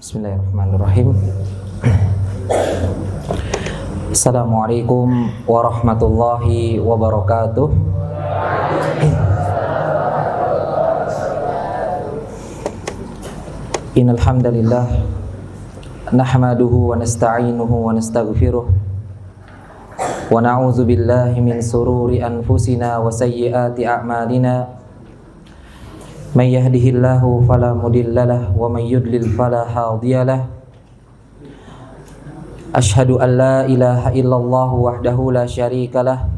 Bismillahirrahmanirrahim. Assalamualaikum warahmatullahi wabarakatuh. Innal hamdalillah nahmaduhu wa nasta'inuhu wa nastaghfiruh wa na'udzu billahi min sururi anfusina wa sayyiati a'malina. May yahdihillahu fala mudhillalah wa may yudlil fala hadiyalah. Asyhadu an la ilaha illallah wahdahu la syarikalah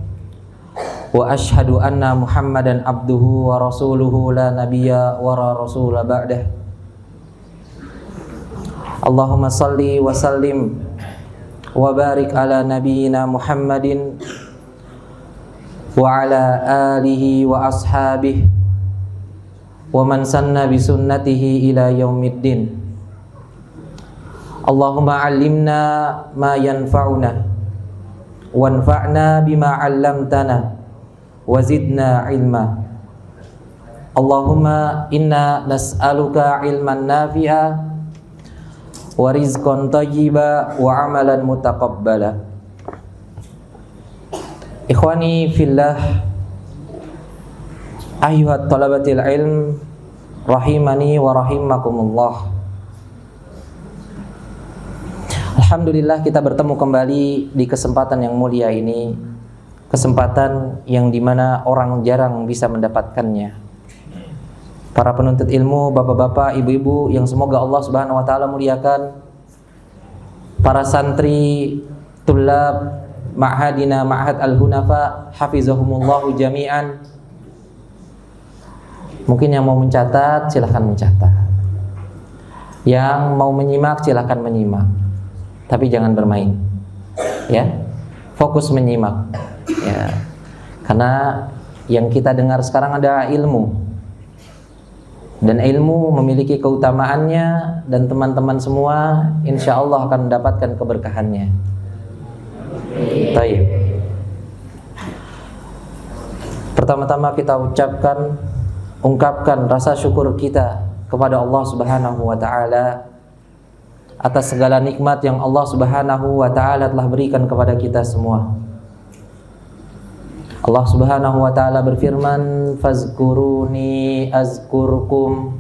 wa asyhadu anna Muhammadan abduhu wa rasuluhu la nabiyya wa la rasula ba'dah. Allahumma salli wa sallim wa barik ala nabiyyina Muhammadin wa ala alihi wa ashabihi wa man sanna bi sunnatihi ila yaumiddin. Allahumma 'allimna ma yanfa'una wanfa'na bima 'allamtana wa zidna ilma. Allahumma inna nas'aluka ilman nafi'a wa rizqan thayyiba wa 'amalan mutaqabbala. Ikhwani fillah, ayyuhat talabatil ilm rahimani wa rahimakumullah. Alhamdulillah kita bertemu kembali di kesempatan yang mulia ini, kesempatan yang dimana orang jarang bisa mendapatkannya. Para penuntut ilmu, bapak-bapak, ibu-ibu yang semoga Allah Subhanahu wa taala muliakan, para santri tullab ma'hadina ma'had al-hunafa hafizahumullahu jami'an. Mungkin yang mau mencatat silahkan mencatat, yang mau menyimak silahkan menyimak, tapi jangan bermain, ya, fokus menyimak, ya, karena yang kita dengar sekarang adalah ilmu, dan ilmu memiliki keutamaannya, dan teman-teman semua insya Allah akan mendapatkan keberkahannya. Baik. Pertama-tama kita ungkapkan rasa syukur kita kepada Allah Subhanahu wa taala atas segala nikmat yang Allah Subhanahu wa taala telah berikan kepada kita semua. Allah Subhanahu wa taala berfirman, "Fazkuruni azkurkum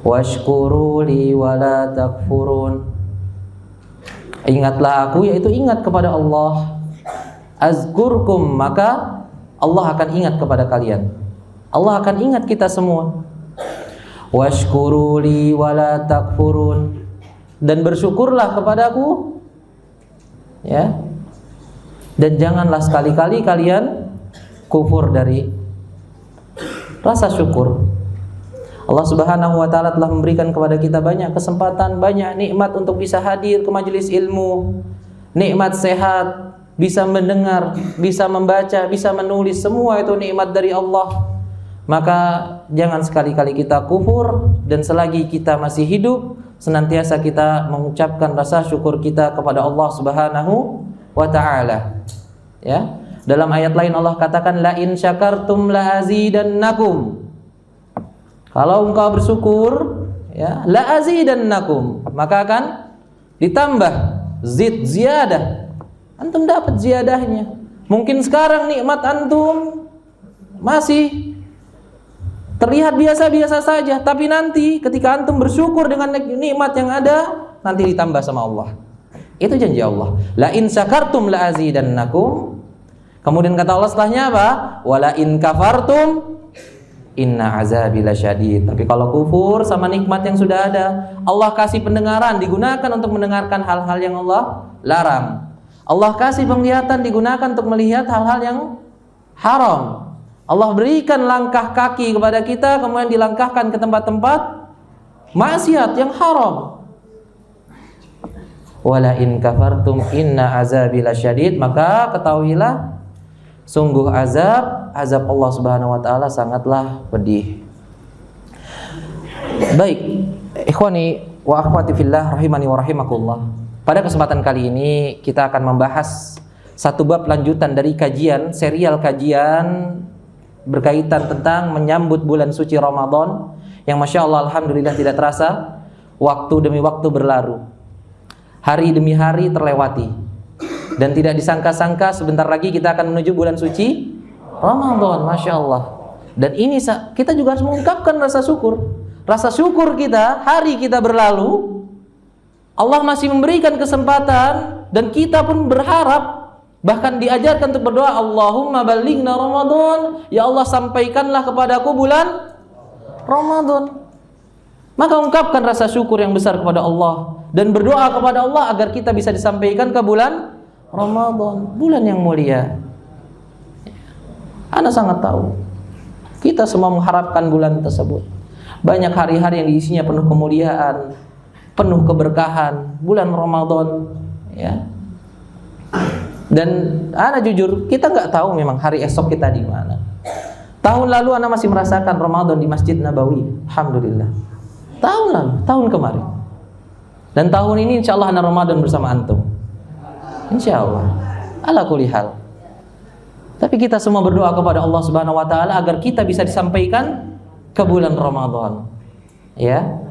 washkuruli wala takfurun." Ingatlah aku, yaitu ingat kepada Allah. Azkurkum, maka Allah akan ingat kepada kalian. Allah akan ingat kita semua. Washkuruli wala takfurun, dan bersyukurlah kepadaku, ya. Dan janganlah sekali-kali kalian kufur dari rasa syukur. Allah Subhanahu wa taala telah memberikan kepada kita banyak kesempatan, banyak nikmat untuk bisa hadir ke majelis ilmu. Nikmat sehat, bisa mendengar, bisa membaca, bisa menulis, semua itu nikmat dari Allah. Maka jangan sekali-kali kita kufur, dan selagi kita masih hidup senantiasa kita mengucapkan rasa syukur kita kepada Allah Subhanahu wa taala. Ya, dalam ayat lain Allah katakan, la in syakartum la azidannakum. Kalau engkau bersyukur, ya, la azidannakum, maka akan ditambah, ziyadah. Antum dapat ziyadahnya. Mungkin sekarang nikmat antum masih terlihat biasa-biasa saja, tapi nanti ketika antum bersyukur dengan nikmat yang ada, nanti ditambah sama Allah. Itu janji Allah. La in syakartum la azidannakum. Kemudian kata Allah setelahnya apa? Wala in kafartum inna azabi lasyadid. Tapi kalau kufur sama nikmat yang sudah ada, Allah kasih pendengaran, digunakan untuk mendengarkan hal-hal yang Allah larang. Allah kasih penglihatan, digunakan untuk melihat hal-hal yang haram. Allah berikan langkah kaki kepada kita, kemudian dilangkahkan ke tempat-tempat maksiat yang haram. Wala in kafartum inna azabi lasyadid, maka ketahuilah sungguh azab Allah Subhanahu wa taala sangatlah pedih. Baik, ikhwani wa akhwati fillah rahimani wa rahimakumullah. Pada kesempatan kali ini kita akan membahas satu bab lanjutan dari serial kajian berkaitan tentang menyambut bulan suci Ramadan yang Masya Allah Alhamdulillah tidak terasa waktu demi waktu berlalu, hari demi hari terlewati, dan tidak disangka-sangka sebentar lagi kita akan menuju bulan suci Ramadan. Masya Allah. Dan ini kita juga harus mengungkapkan rasa syukur. Rasa syukur kita, hari kita berlalu, Allah masih memberikan kesempatan, dan kita pun berharap, bahkan diajarkan untuk berdoa, Allahumma ballighna Ramadan, ya Allah sampaikanlah kepadaku bulan Ramadan. Maka ungkapkan rasa syukur yang besar kepada Allah, dan berdoa kepada Allah agar kita bisa disampaikan ke bulan Ramadan, bulan yang mulia. Anda sangat tahu, kita semua mengharapkan bulan tersebut. Banyak hari-hari yang diisinya penuh kemuliaan, penuh keberkahan, bulan Ramadan, ya. Dan Anda jujur, kita nggak tahu memang hari esok kita di mana. Tahun lalu Anda masih merasakan Ramadan di Masjid Nabawi, alhamdulillah. Tahun lalu, tahun kemarin. Dan tahun ini insya Allah Anda Ramadan bersama antum, insya Allah. Ala kulli hal. Tapi kita semua berdoa kepada Allah Subhanahu wa taala agar kita bisa disampaikan ke bulan Ramadan. Ya.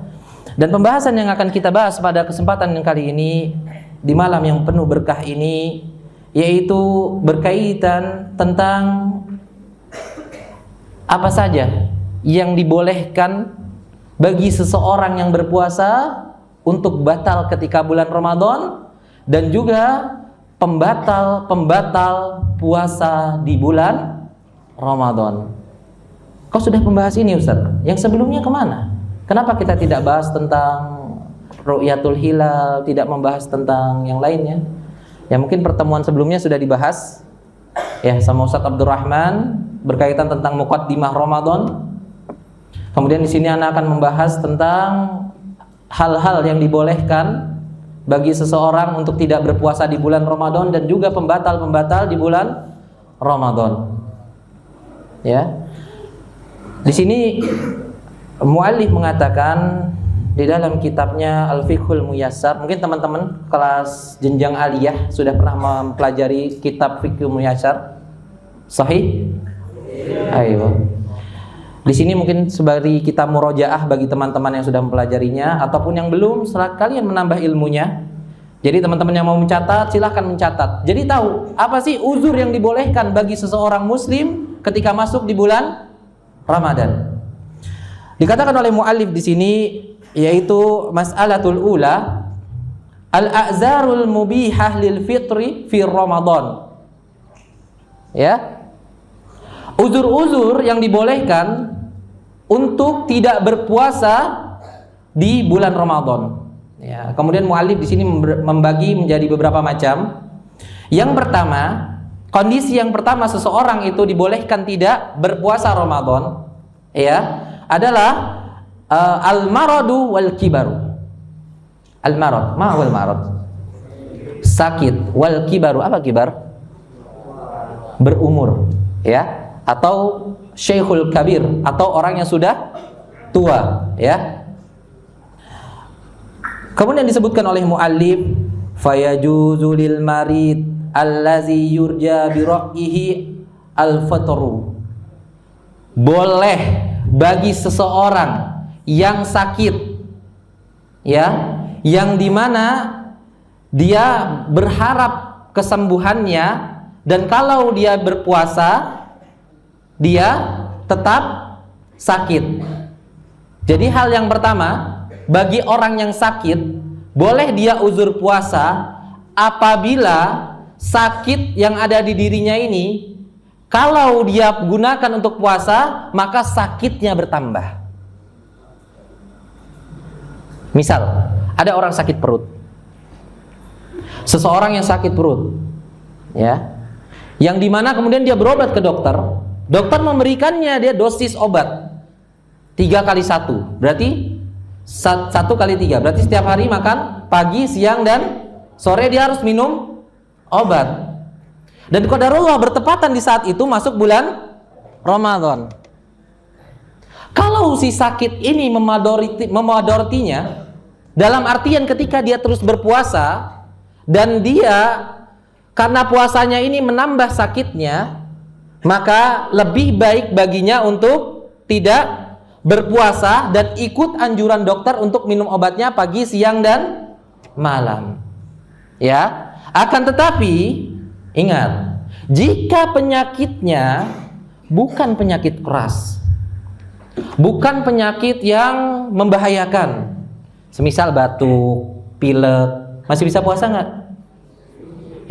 Dan pembahasan yang akan kita bahas pada kesempatan yang kali ini di malam yang penuh berkah ini, yaitu berkaitan tentang apa saja yang dibolehkan bagi seseorang yang berpuasa untuk batal ketika bulan Ramadan, dan juga pembatal puasa di bulan Ramadan. Kau sudah membahas ini Ustaz? Yang sebelumnya kemana? Kenapa kita tidak bahas tentang Ru'yatul Hilal, tidak membahas tentang yang lainnya? Ya mungkin pertemuan sebelumnya sudah dibahas ya sama Ustaz Abdurrahman berkaitan tentang muqaddimah Ramadan. Kemudian di sini Anda akan membahas tentang hal-hal yang dibolehkan bagi seseorang untuk tidak berpuasa di bulan Ramadan, dan juga pembatal-pembatal di bulan Ramadan. Ya. Di sini muallif mengatakan di dalam kitabnya Al-Fiqhul Muyassar, mungkin teman-teman kelas jenjang aliyah sudah pernah mempelajari kitab Fiqhul Muyassar. Sahih? Ayo. Di sini mungkin sebagai kita murojaah bagi teman-teman yang sudah mempelajarinya, ataupun yang belum, setelah kalian menambah ilmunya. Jadi teman-teman yang mau mencatat, silahkan mencatat. Jadi tahu apa sih uzur yang dibolehkan bagi seseorang muslim ketika masuk di bulan Ramadan. Dikatakan oleh muallif di sini, yaitu mas'alatul ula, al-a'zarul mubihah lil fitri fi Ramadan. Ya. Uzur-uzur yang dibolehkan untuk tidak berpuasa di bulan Ramadan. Ya, kemudian muallif di sini membagi menjadi beberapa macam. Yang pertama, kondisi yang pertama seseorang itu dibolehkan tidak berpuasa Ramadan, ya, adalah al-maradu wal kibaru. Al-marad, ma wal marad? Sakit, wal kibaru, apa kibar? Berumur, ya. Atau syekhul kabir, atau orang yang sudah tua, ya. Kemudian disebutkan oleh muallif, fayajuzu lil marid allazi yurja bi ra'yihi al-fatru. Boleh bagi seseorang yang sakit, ya, yang dimana dia berharap kesembuhannya, dan kalau dia berpuasa dia tetap sakit. Jadi hal yang pertama, bagi orang yang sakit boleh dia uzur puasa apabila sakit yang ada di dirinya ini, kalau dia gunakan untuk puasa maka sakitnya bertambah. Misal ada orang sakit perut, seseorang yang sakit perut, ya, yang dimana kemudian dia berobat ke dokter. Dokter memberikannya dia dosis obat 3x1, berarti 1x3, berarti setiap hari makan pagi, siang, dan sore dia harus minum obat. Dan qadarullah bertepatan di saat itu masuk bulan Ramadan. Kalau si sakit ini memadortinya, dalam artian ketika dia terus berpuasa dan dia karena puasanya ini menambah sakitnya, maka lebih baik baginya untuk tidak berpuasa dan ikut anjuran dokter untuk minum obatnya pagi, siang, dan malam. Ya, akan tetapi ingat, jika penyakitnya bukan penyakit keras, bukan penyakit yang membahayakan, semisal batuk, pilek, masih bisa puasa nggak?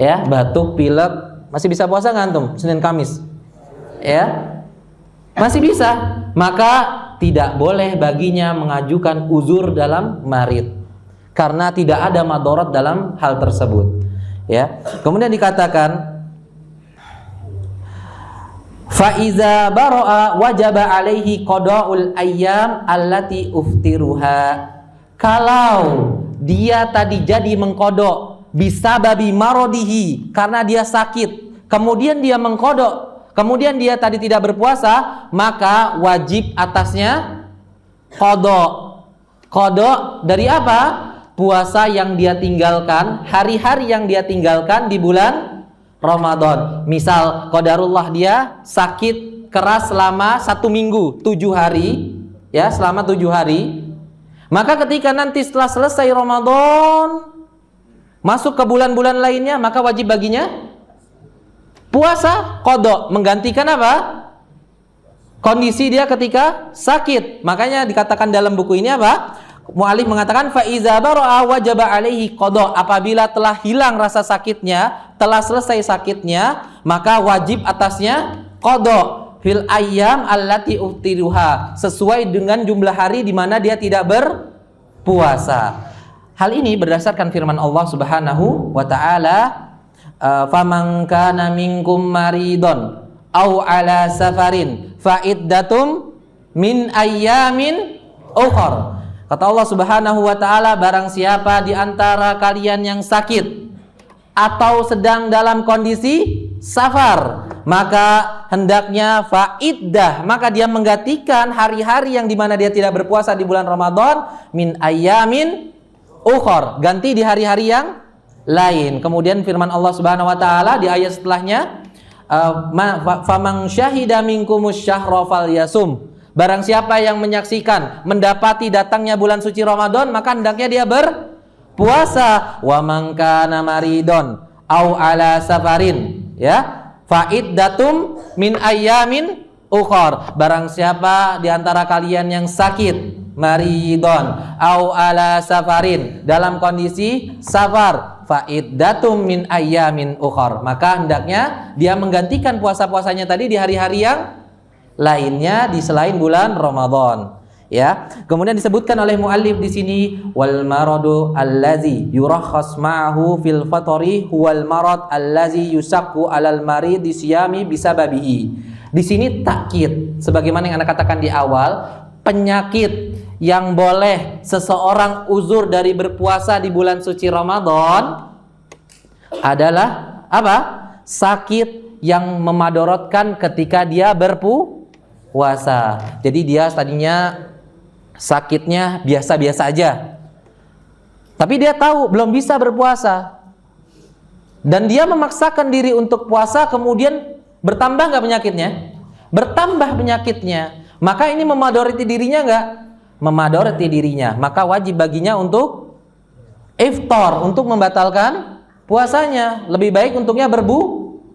Ya, batuk, pilek, masih bisa puasa nggak antum? Senin Kamis? Ya, masih bisa. Maka tidak boleh baginya mengajukan uzur dalam marid, karena tidak ada madharat dalam hal tersebut. Ya, kemudian dikatakan Faiza baro'a wajaba alaihi qada'ul ayyam allati uftiruha. Kalau dia tadi jadi mengkodok bisababi marodihi, karena dia sakit, kemudian dia mengkodok, kemudian dia tadi tidak berpuasa, maka wajib atasnya kodok. Kodok dari apa? Puasa yang dia tinggalkan, hari-hari yang dia tinggalkan di bulan Ramadan. Misal qadarullah dia sakit keras selama 1 minggu 7 hari, ya, selama 7 hari. Maka ketika nanti setelah selesai Ramadan masuk ke bulan-bulan lainnya, maka wajib baginya puasa qada, menggantikan apa? Kondisi dia ketika sakit. Makanya dikatakan dalam buku ini apa? Mu'alif mengatakan fa'iza bara'a wajaba alaihi qada. Apabila telah hilang rasa sakitnya, telah selesai sakitnya, maka wajib atasnya qada fil ayyam allati uftiruha, sesuai dengan jumlah hari di mana dia tidak berpuasa. Hal ini berdasarkan firman Allah Subhanahu wa taala, faman kana minkum maridon au ala safarin fa iddatum min ayyamin ukhra. Kata Allah Subhanahu wa taala, barang siapa di antara kalian yang sakit atau sedang dalam kondisi safar, maka hendaknya faiddah, maka dia menggantikan hari-hari yang dimana dia tidak berpuasa di bulan Ramadan, min ayyamin ukhor, ganti di hari-hari yang lain. Kemudian firman Allah Subhanahu wa taala di ayat setelahnya, faman syahida minkumus syahra falyasum. Barang siapa yang menyaksikan, mendapati datangnya bulan suci Ramadan, maka hendaknya dia berpuasa. Wa man kana maridon au ala safarin, ya, faiddatum min ayyamin ukhor. Barang siapa di antara kalian yang sakit, maridon au ala safarin, dalam kondisi safar, faiddatum min ayyamin ukhor, maka hendaknya dia menggantikan puasa-puasanya tadi di hari-hari yang lainnya di selain bulan Ramadan. Ya, kemudian disebutkan oleh muallif di sini, wal maradu allazi yurakhas ma'ahu fil fatri huwal marad allazi yusaqqu 'alal marid siyami bisababihi. Di sini takkid, sebagaimana yang Anda katakan di awal, penyakit yang boleh seseorang uzur dari berpuasa di bulan suci Ramadan adalah apa? Sakit yang memadorotkan ketika dia berpuasa. Jadi dia tadinya sakitnya biasa-biasa aja, tapi dia tahu belum bisa berpuasa, dan dia memaksakan diri untuk puasa, kemudian bertambah nggak penyakitnya? Bertambah penyakitnya. Maka ini memadoroti dirinya nggak? Memadoroti dirinya. Maka wajib baginya untuk iftar, untuk membatalkan puasanya. Lebih baik untuknya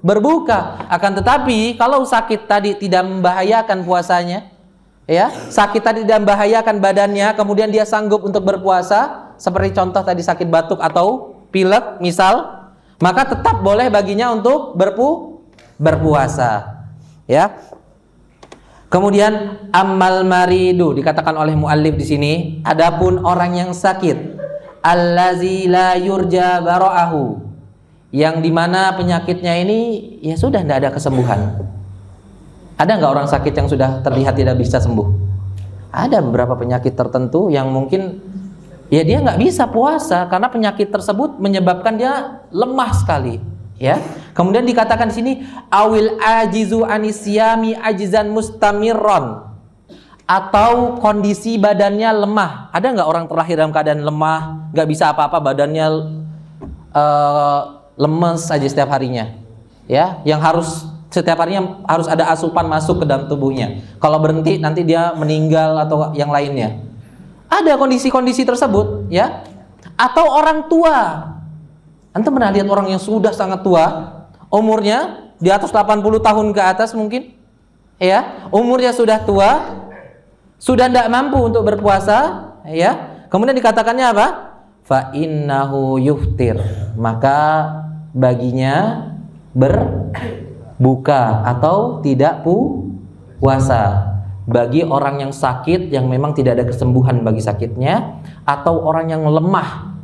berbuka. Akan tetapi kalau sakit tadi tidak membahayakan puasanya, ya, sakit tadi tidak membahayakan badannya, kemudian dia sanggup untuk berpuasa, seperti contoh tadi sakit batuk atau pilek misal, maka tetap boleh baginya untuk berpuasa. Ya. Kemudian ammal maridu, dikatakan oleh muallif di sini, adapun orang yang sakit, allazi la yurja bara'ahu, yang dimana penyakitnya ini ya sudah tidak ada kesembuhan. Ada nggak orang sakit yang sudah terlihat tidak bisa sembuh? Ada beberapa penyakit tertentu yang mungkin ya dia nggak bisa puasa karena penyakit tersebut menyebabkan dia lemah sekali. Ya. Kemudian dikatakan di sini awil ajizu anisyami ajizan mustamirron, atau kondisi badannya lemah. Ada nggak orang terlahir dalam keadaan lemah, nggak bisa apa-apa, badannya lemes aja setiap harinya, ya, yang harus setiap harinya harus ada asupan masuk ke dalam tubuhnya. Kalau berhenti nanti dia meninggal atau yang lainnya. Ada kondisi-kondisi tersebut, ya. Atau orang tua. Antum pernah lihat orang yang sudah sangat tua, umurnya di atas 80 tahun ke atas mungkin, ya, umurnya sudah tua, sudah tidak mampu untuk berpuasa, ya. Kemudian dikatakannya apa? Fa innahu yuftir, maka baginya berbuka atau tidak puasa. Bagi orang yang sakit yang memang tidak ada kesembuhan bagi sakitnya, atau orang yang lemah.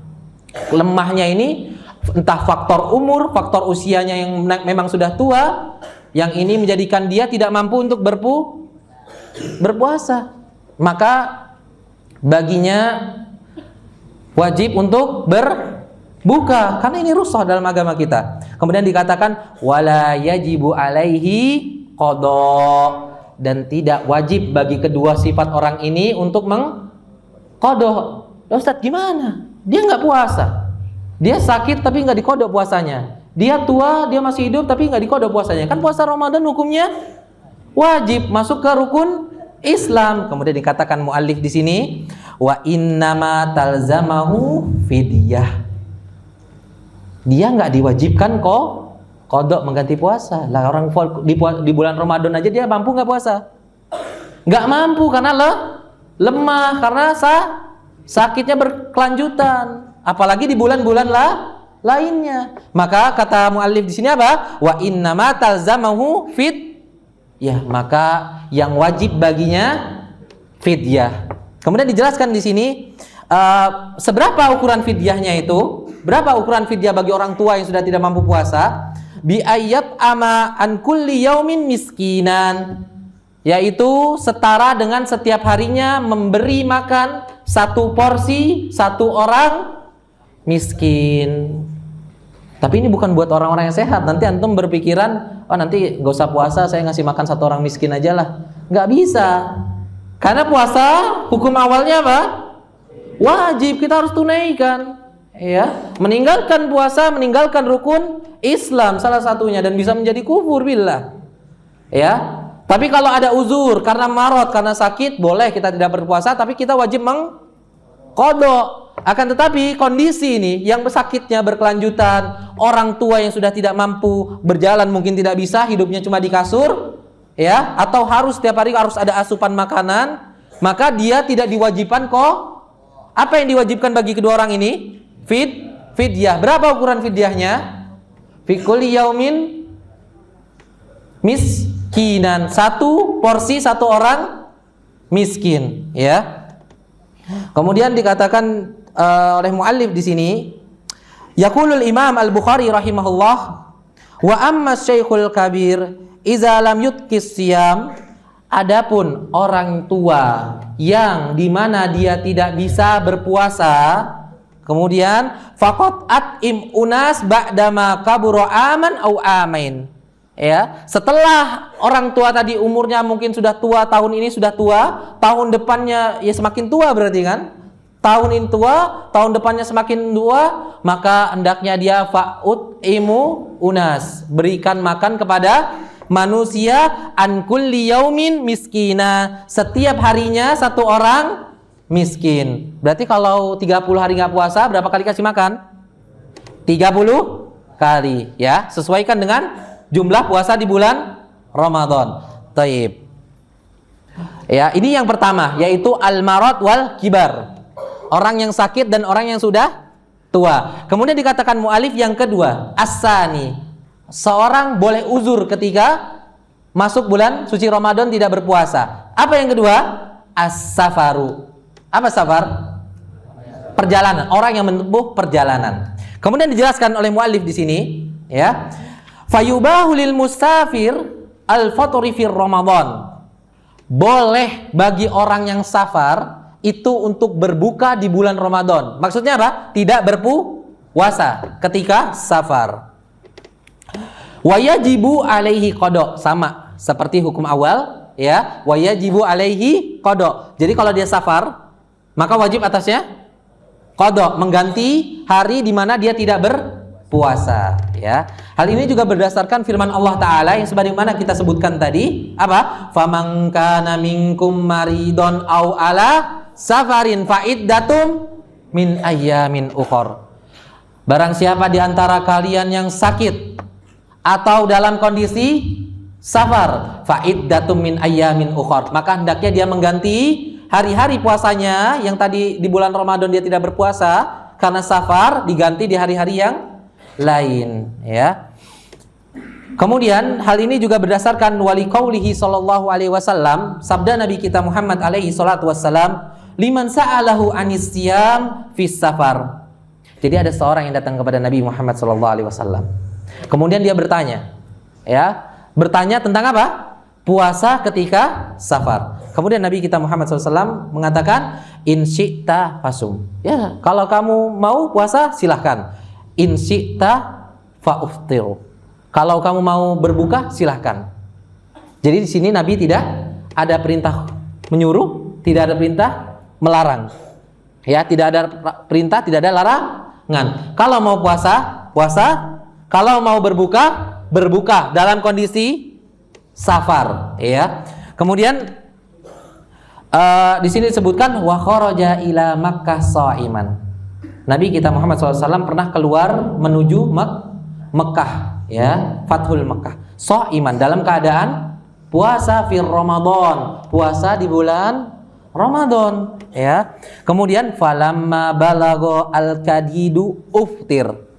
Lemahnya ini entah faktor umur, faktor usianya yang memang sudah tua, yang ini menjadikan dia tidak mampu untuk berpuasa. Maka baginya wajib untuk berbuka, karena ini rukhsah dalam agama kita. Kemudian dikatakan wala yajibu alaihi qada, dan tidak wajib bagi kedua sifat orang ini untuk mengqada. Ustaz, gimana? Dia nggak puasa, dia sakit tapi nggak diqada puasanya, dia tua, dia masih hidup tapi nggak diqada puasanya. Kan puasa Ramadan hukumnya wajib, masuk ke rukun Islam. Kemudian dikatakan muallif di sini wa innama talzamahu fidyah, dia nggak diwajibkan kok qada mengganti puasa. Lah orang di bulan Ramadan aja dia mampu nggak puasa? Nggak mampu karena lemah, karena sakitnya berkelanjutan. Apalagi di bulan-bulan lainnya. Maka kata muallif di sini apa? Wa innama talzamahu ya, maka yang wajib baginya fidyah. Kemudian dijelaskan di sini seberapa ukuran fidyahnya itu? Berapa ukuran fidyah bagi orang tua yang sudah tidak mampu puasa? Bi ayat ama an kulli yaumin miskinan, yaitu setara dengan setiap harinya memberi makan satu porsi satu orang miskin. Tapi ini bukan buat orang-orang yang sehat. Nanti antum berpikiran, oh nanti gak usah puasa, saya ngasih makan satu orang miskin aja lah. Nggak bisa. Karena puasa hukum awalnya apa? Wajib, kita harus tunaikan. Ya, meninggalkan puasa, meninggalkan rukun Islam salah satunya, dan bisa menjadi kufur billah. Ya. Tapi kalau ada uzur karena marad, karena sakit, boleh kita tidak berpuasa, tapi kita wajib mengqada. Akan tetapi kondisi ini yang sakitnya berkelanjutan, orang tua yang sudah tidak mampu berjalan, mungkin tidak bisa, hidupnya cuma di kasur, ya, atau harus setiap hari harus ada asupan makanan, maka dia tidak diwajibkan kok. Apa yang diwajibkan bagi kedua orang ini? Fidyah. Berapa ukuran fidyahnya? Fi kulli yaumin miskinan, satu porsi satu orang miskin, ya. Kemudian dikatakan oleh muallif di sini, yaqulul Imam Al-Bukhari rahimahullah, wa amma syekhul kabir idza lam yutqis siyam, adapun orang tua yang dimana dia tidak bisa berpuasa, kemudian faqat at'im unas ba'dama kabura aman au amain. Ya, setelah orang tua tadi umurnya mungkin sudah tua, tahun ini sudah tua, tahun depannya ya semakin tua berarti kan? Tahun ini tua, tahun depannya semakin tua, maka hendaknya dia fa'ut'imu unas, berikan makan kepada manusia an kulli yaumin miskina, setiap harinya satu orang miskin. Berarti kalau 30 hari nggak puasa, berapa kali kasih makan? 30 kali, ya. Sesuaikan dengan jumlah puasa di bulan Ramadan. Taib. Ya, ini yang pertama, yaitu al-marad wal kibar. Orang yang sakit dan orang yang sudah tua. Kemudian dikatakan mu'alif yang kedua, as-sani. Seorang boleh uzur ketika masuk bulan suci Ramadan tidak berpuasa. Apa yang kedua? As-safaru. Apa safar? Perjalanan. Orang yang menempuh perjalanan. Kemudian dijelaskan oleh mu'alif di sini, ya. Fayubahu lil musafir al-fatri fi Ramadan. Boleh bagi orang yang safar itu untuk berbuka di bulan Ramadan. Maksudnya apa? Tidak berpuasa ketika safar. Wa yajibu alaihi qada, sama seperti hukum awal, ya. Wa yajibu alaihi qada. Jadi kalau dia safar, maka wajib atasnya qada, mengganti hari di mana dia tidak puasa, ya. Hal ini juga berdasarkan firman Allah Ta'ala yang sebagaimana kita sebutkan tadi, apa? Faman kana minkum maridon au ala safarin fa'iddatum min ayyamin ukhor. Barang siapa di antara kalian yang sakit atau dalam kondisi safar, fa'iddatum min ayyamin ukhor, maka hendaknya dia mengganti hari-hari puasanya yang tadi di bulan Ramadan dia tidak berpuasa karena safar, diganti di hari-hari yang lain, ya. Kemudian hal ini juga berdasarkan wali qaulihi sallallahu alaihi wasallam, sabda Nabi kita Muhammad alaihi salatu wassalam, liman sa'alahu anis siyam fis safar. Jadi ada seorang yang datang kepada Nabi Muhammad sallallahu alaihi wasallam. Kemudian dia bertanya, ya, bertanya tentang apa? Puasa ketika safar. Kemudian Nabi kita Muhammad SAW mengatakan, in syi'ta fasum. Ya, kalau kamu mau puasa silahkan. In syi'ta fa'uftir. Kalau kamu mau berbuka silahkan. Jadi di sini Nabi tidak ada perintah menyuruh, tidak ada perintah melarang. Ya, tidak ada perintah, tidak ada larangan. Kalau mau puasa, puasa. Kalau mau berbuka, berbuka dalam kondisi safar, ya. Kemudian di sini disebutkan wa kharaja ila Makkah shaiman. Nabi kita Muhammad SAW pernah keluar menuju Mekah, ya, Fathul Mekah. Shaiman dalam keadaan puasa fi Ramadan, puasa di bulan Ramadan, ya. Kemudian falamma balagha al-kadidu uftir.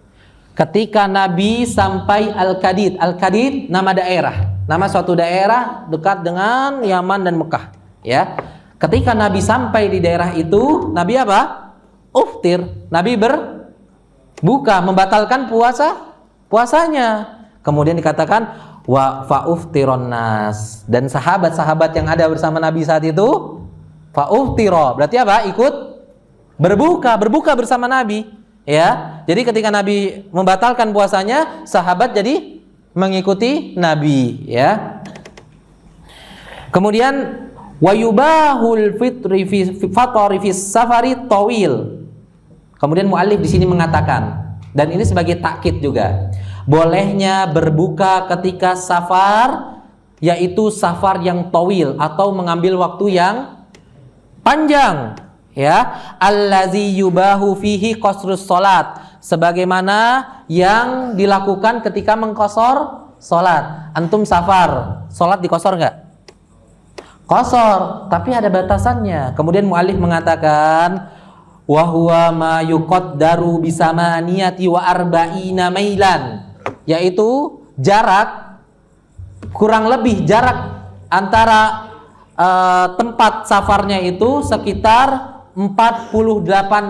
Ketika Nabi sampai Al-Kadid, Al-Kadid nama daerah, nama suatu daerah dekat dengan Yaman dan Mekah, ya. Ketika Nabi sampai di daerah itu, Nabi apa? Uftir, Nabi berbuka, membatalkan puasanya. Kemudian dikatakan wa fa'uftiron nas, dan sahabat-sahabat yang ada bersama Nabi saat itu fa'uftiro, berarti apa? Ikut berbuka bersama Nabi. Ya, jadi ketika Nabi membatalkan puasanya, sahabat jadi mengikuti Nabi, ya. Kemudian wayubahul fitri fi fatri fi safari tawil. Kemudian muallif di sini mengatakan, dan ini sebagai takkid juga, bolehnya berbuka ketika safar, yaitu safar yang tawil atau mengambil waktu yang panjang. Ya, allazi yubahu fihi qasrus salat, sebagaimana yang dilakukan ketika mengqasar salat. Antum safar, salat dikosor enggak? Qasar, tapi ada batasannya. Kemudian muallif mengatakan wa huwa ma yuqaddaru bisamaniyati wa arba'ina mailan, yaitu jarak, kurang lebih jarak antara tempat safarnya itu sekitar 48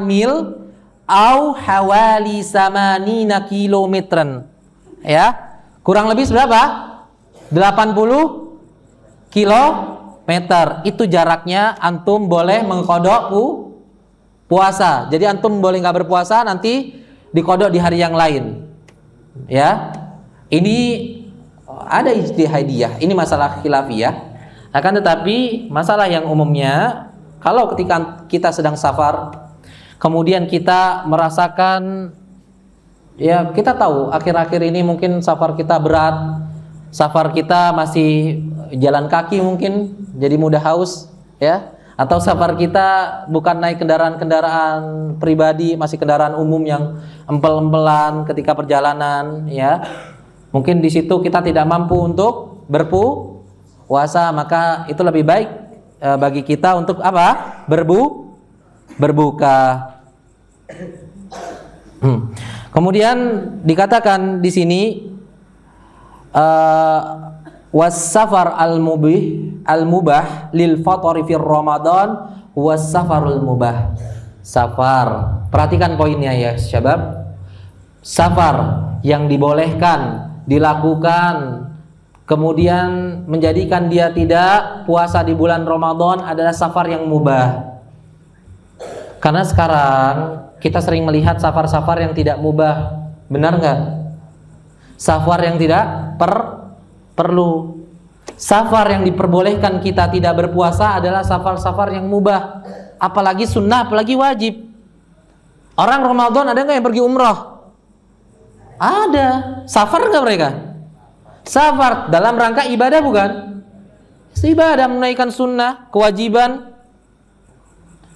mil au hawali samanina kilometran, ya, kurang lebih berapa? 80 kilometer. Itu jaraknya antum boleh mengkodok puasa. Jadi antum boleh nggak berpuasa, nanti dikodok di hari yang lain, ya. Ini ada ijtihadiyah, ini masalah khilafiyah. Akan tetapi masalah yang umumnya, kalau ketika kita sedang safar, kemudian kita merasakan, ya kita tahu akhir-akhir ini mungkin safar kita berat, safar kita masih jalan kaki mungkin, jadi mudah haus, ya. Atau safar kita bukan naik kendaraan-kendaraan pribadi, masih kendaraan umum yang empel-empelan ketika perjalanan, ya. Mungkin di situ kita tidak mampu untuk berpuasa, maka itu lebih baik bagi kita untuk apa? Berbuka. Kemudian dikatakan di sini was-safar al-mubah lil fitri fi Ramadan was-safarul mubah. Safar. Perhatikan poinnya ya, syabab. Safar yang dibolehkan dilakukan, kemudian menjadikan dia tidak puasa di bulan Ramadan adalah safar yang mubah. Karena sekarang kita sering melihat safar-safar yang tidak mubah, benar nggak? Safar yang tidak perlu. Safar yang diperbolehkan kita tidak berpuasa adalah safar-safar yang mubah, apalagi sunnah, apalagi wajib. Orang Ramadan ada nggak yang pergi umrah? Ada. Safar nggak mereka? Safar dalam rangka ibadah bukan? Ibadah, menunaikan sunnah, kewajiban.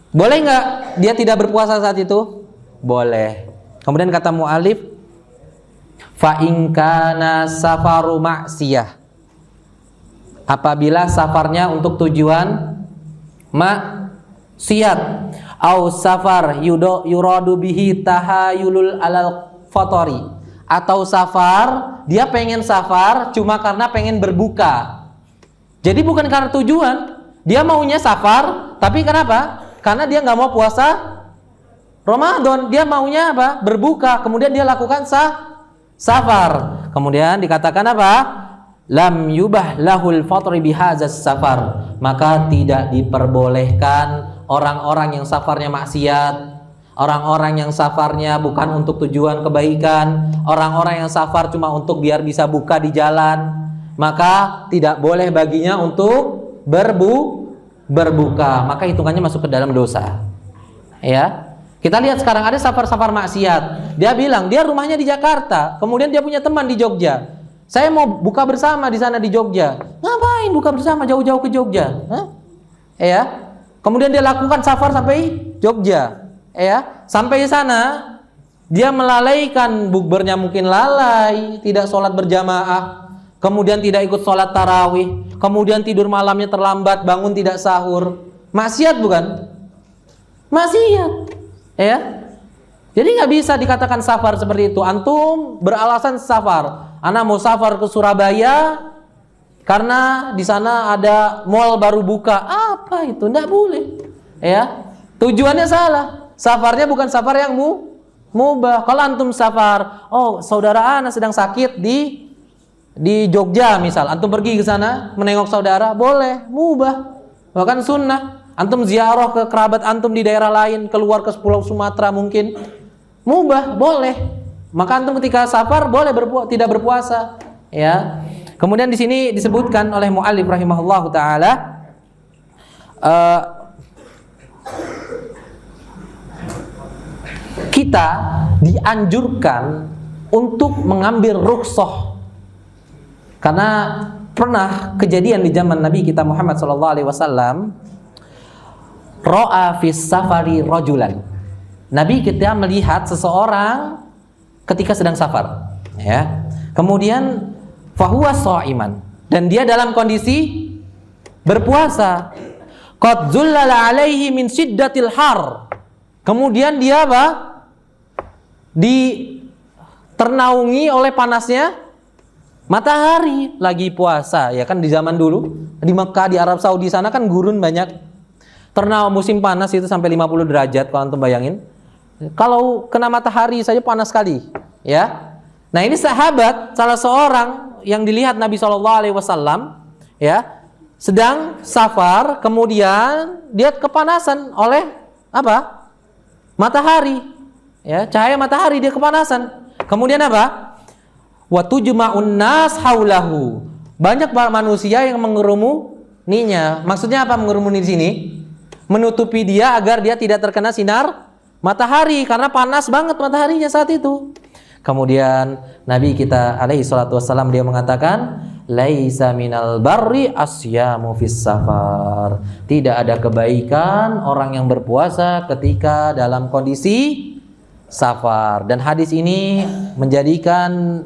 Boleh nggak dia tidak berpuasa saat itu? Boleh. Kemudian kata mu'alif, fa in kana safaru ma'siyah. Apabila safarnya untuk tujuan maksiat, au safar yuradu bihi tahayulul alal fatori, atau safar dia pengen safar cuma karena pengen berbuka. Jadi bukan karena tujuan, dia maunya safar, tapi kenapa? Karena dia nggak mau puasa Ramadan, dia maunya apa? Berbuka. Kemudian dia lakukan safar. Kemudian dikatakan apa? Lam yubah lahul fatri bihadzas safar. Maka tidak diperbolehkan orang-orang yang safarnya maksiat, orang-orang yang safarnya bukan untuk tujuan kebaikan, orang-orang yang safar cuma untuk biar bisa buka di jalan, maka tidak boleh baginya untuk berbuka. Maka hitungannya masuk ke dalam dosa. Ya. Kita lihat sekarang ada safar-safar maksiat. Dia bilang dia rumahnya di Jakarta, kemudian dia punya teman di Jogja. Saya mau buka bersama di sana di Jogja. Ngapain buka bersama jauh-jauh ke Jogja? Ya. Kemudian dia lakukan safar sampai Jogja. Ya. Sampai di sana dia melalaikan, bukbernya mungkin lalai, tidak sholat berjamaah, kemudian tidak ikut sholat tarawih, kemudian tidur malamnya terlambat, bangun tidak sahur. Maksiat bukan? Maksiat. Ya, jadi nggak bisa dikatakan safar seperti itu. Antum beralasan safar, anak mau safar ke Surabaya karena di sana ada mall baru buka. Apa itu? Nggak boleh. Ya, tujuannya salah. Safarnya bukan safar yang mubah. Kalau antum safar, oh saudara anak sedang sakit di Jogja misal, antum pergi ke sana menengok saudara, boleh, mubah, bahkan sunnah. Antum ziarah ke kerabat antum di daerah lain, keluar ke Pulau Sumatera mungkin, mubah, boleh. Maka antum ketika safar boleh tidak berpuasa. Ya. Kemudian di sini disebutkan oleh mu'allif rahimahullahu taala, kita dianjurkan untuk mengambil rukhsah, karena pernah kejadian di zaman Nabi kita Muhammad SAW. Ro'a fis safari rajulan. Nabi kita melihat seseorang ketika sedang safar, ya. Kemudian fahuwa sha'iman, dan dia dalam kondisi berpuasa. Qad zullala alaihi min shiddatil har. Kemudian dia apa? Ternaungi oleh panasnya matahari, lagi puasa, ya kan. Di zaman dulu di Mekah, di Arab Saudi sana kan gurun banyak. Musim panas itu sampai 50 derajat kalau antum bayangin. Kalau kena matahari saja panas sekali, ya. Nah, ini sahabat salah seorang yang dilihat Nabi SAW, ya, sedang safar, kemudian dia kepanasan oleh apa? Matahari, ya, cahaya matahari, dia kepanasan. Kemudian apa? Wa tujma'un nas haulahu. Banyak manusia yang mengerumuninya. Maksudnya apa mengerumuni di sini? Menutupi dia agar dia tidak terkena sinar matahari, karena panas banget mataharinya saat itu. Kemudian Nabi kita alaihi salatu wassalam dia mengatakan, laisa minal barri asyamu fis safar. Tidak ada kebaikan orang yang berpuasa ketika dalam kondisi safar. Dan hadis ini menjadikan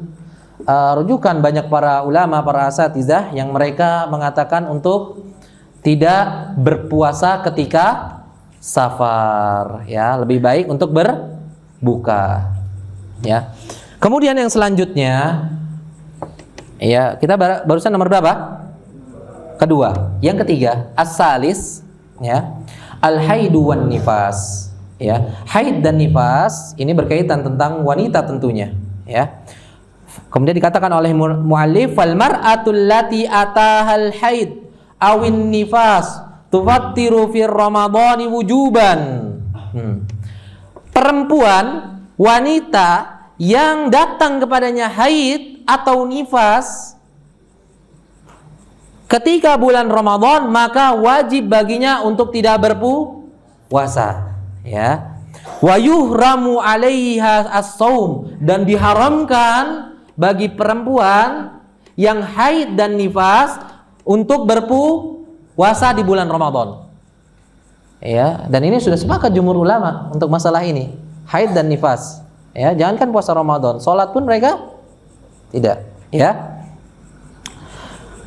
rujukan banyak para ulama, para asatizah yang mereka mengatakan untuk tidak berpuasa ketika safar, ya, lebih baik untuk berbuka, ya. Kemudian yang selanjutnya, ya, kita barusan nomor berapa? Kedua. Yang ketiga, as-salis, ya, al-haidu wan nifas, ya. Haid dan nifas ini berkaitan tentang wanita tentunya, ya. Kemudian dikatakan oleh mu'allif, fal mar'atul lati atahal haid awin nifas tufattiru fir ramadhani wujuban. Perempuan, wanita yang datang kepadanya haid atau nifas ketika bulan Ramadan, maka wajib baginya untuk tidak berpuasa, ya. Wa yuhramu 'alaiha as-shaum, dan diharamkan bagi perempuan yang haid dan nifas untuk berpuasa di bulan Ramadan. Ya, dan ini sudah sepakat jumhur ulama untuk masalah ini, haid dan nifas. Ya, jangankan puasa Ramadan, salat pun mereka tidak, ya.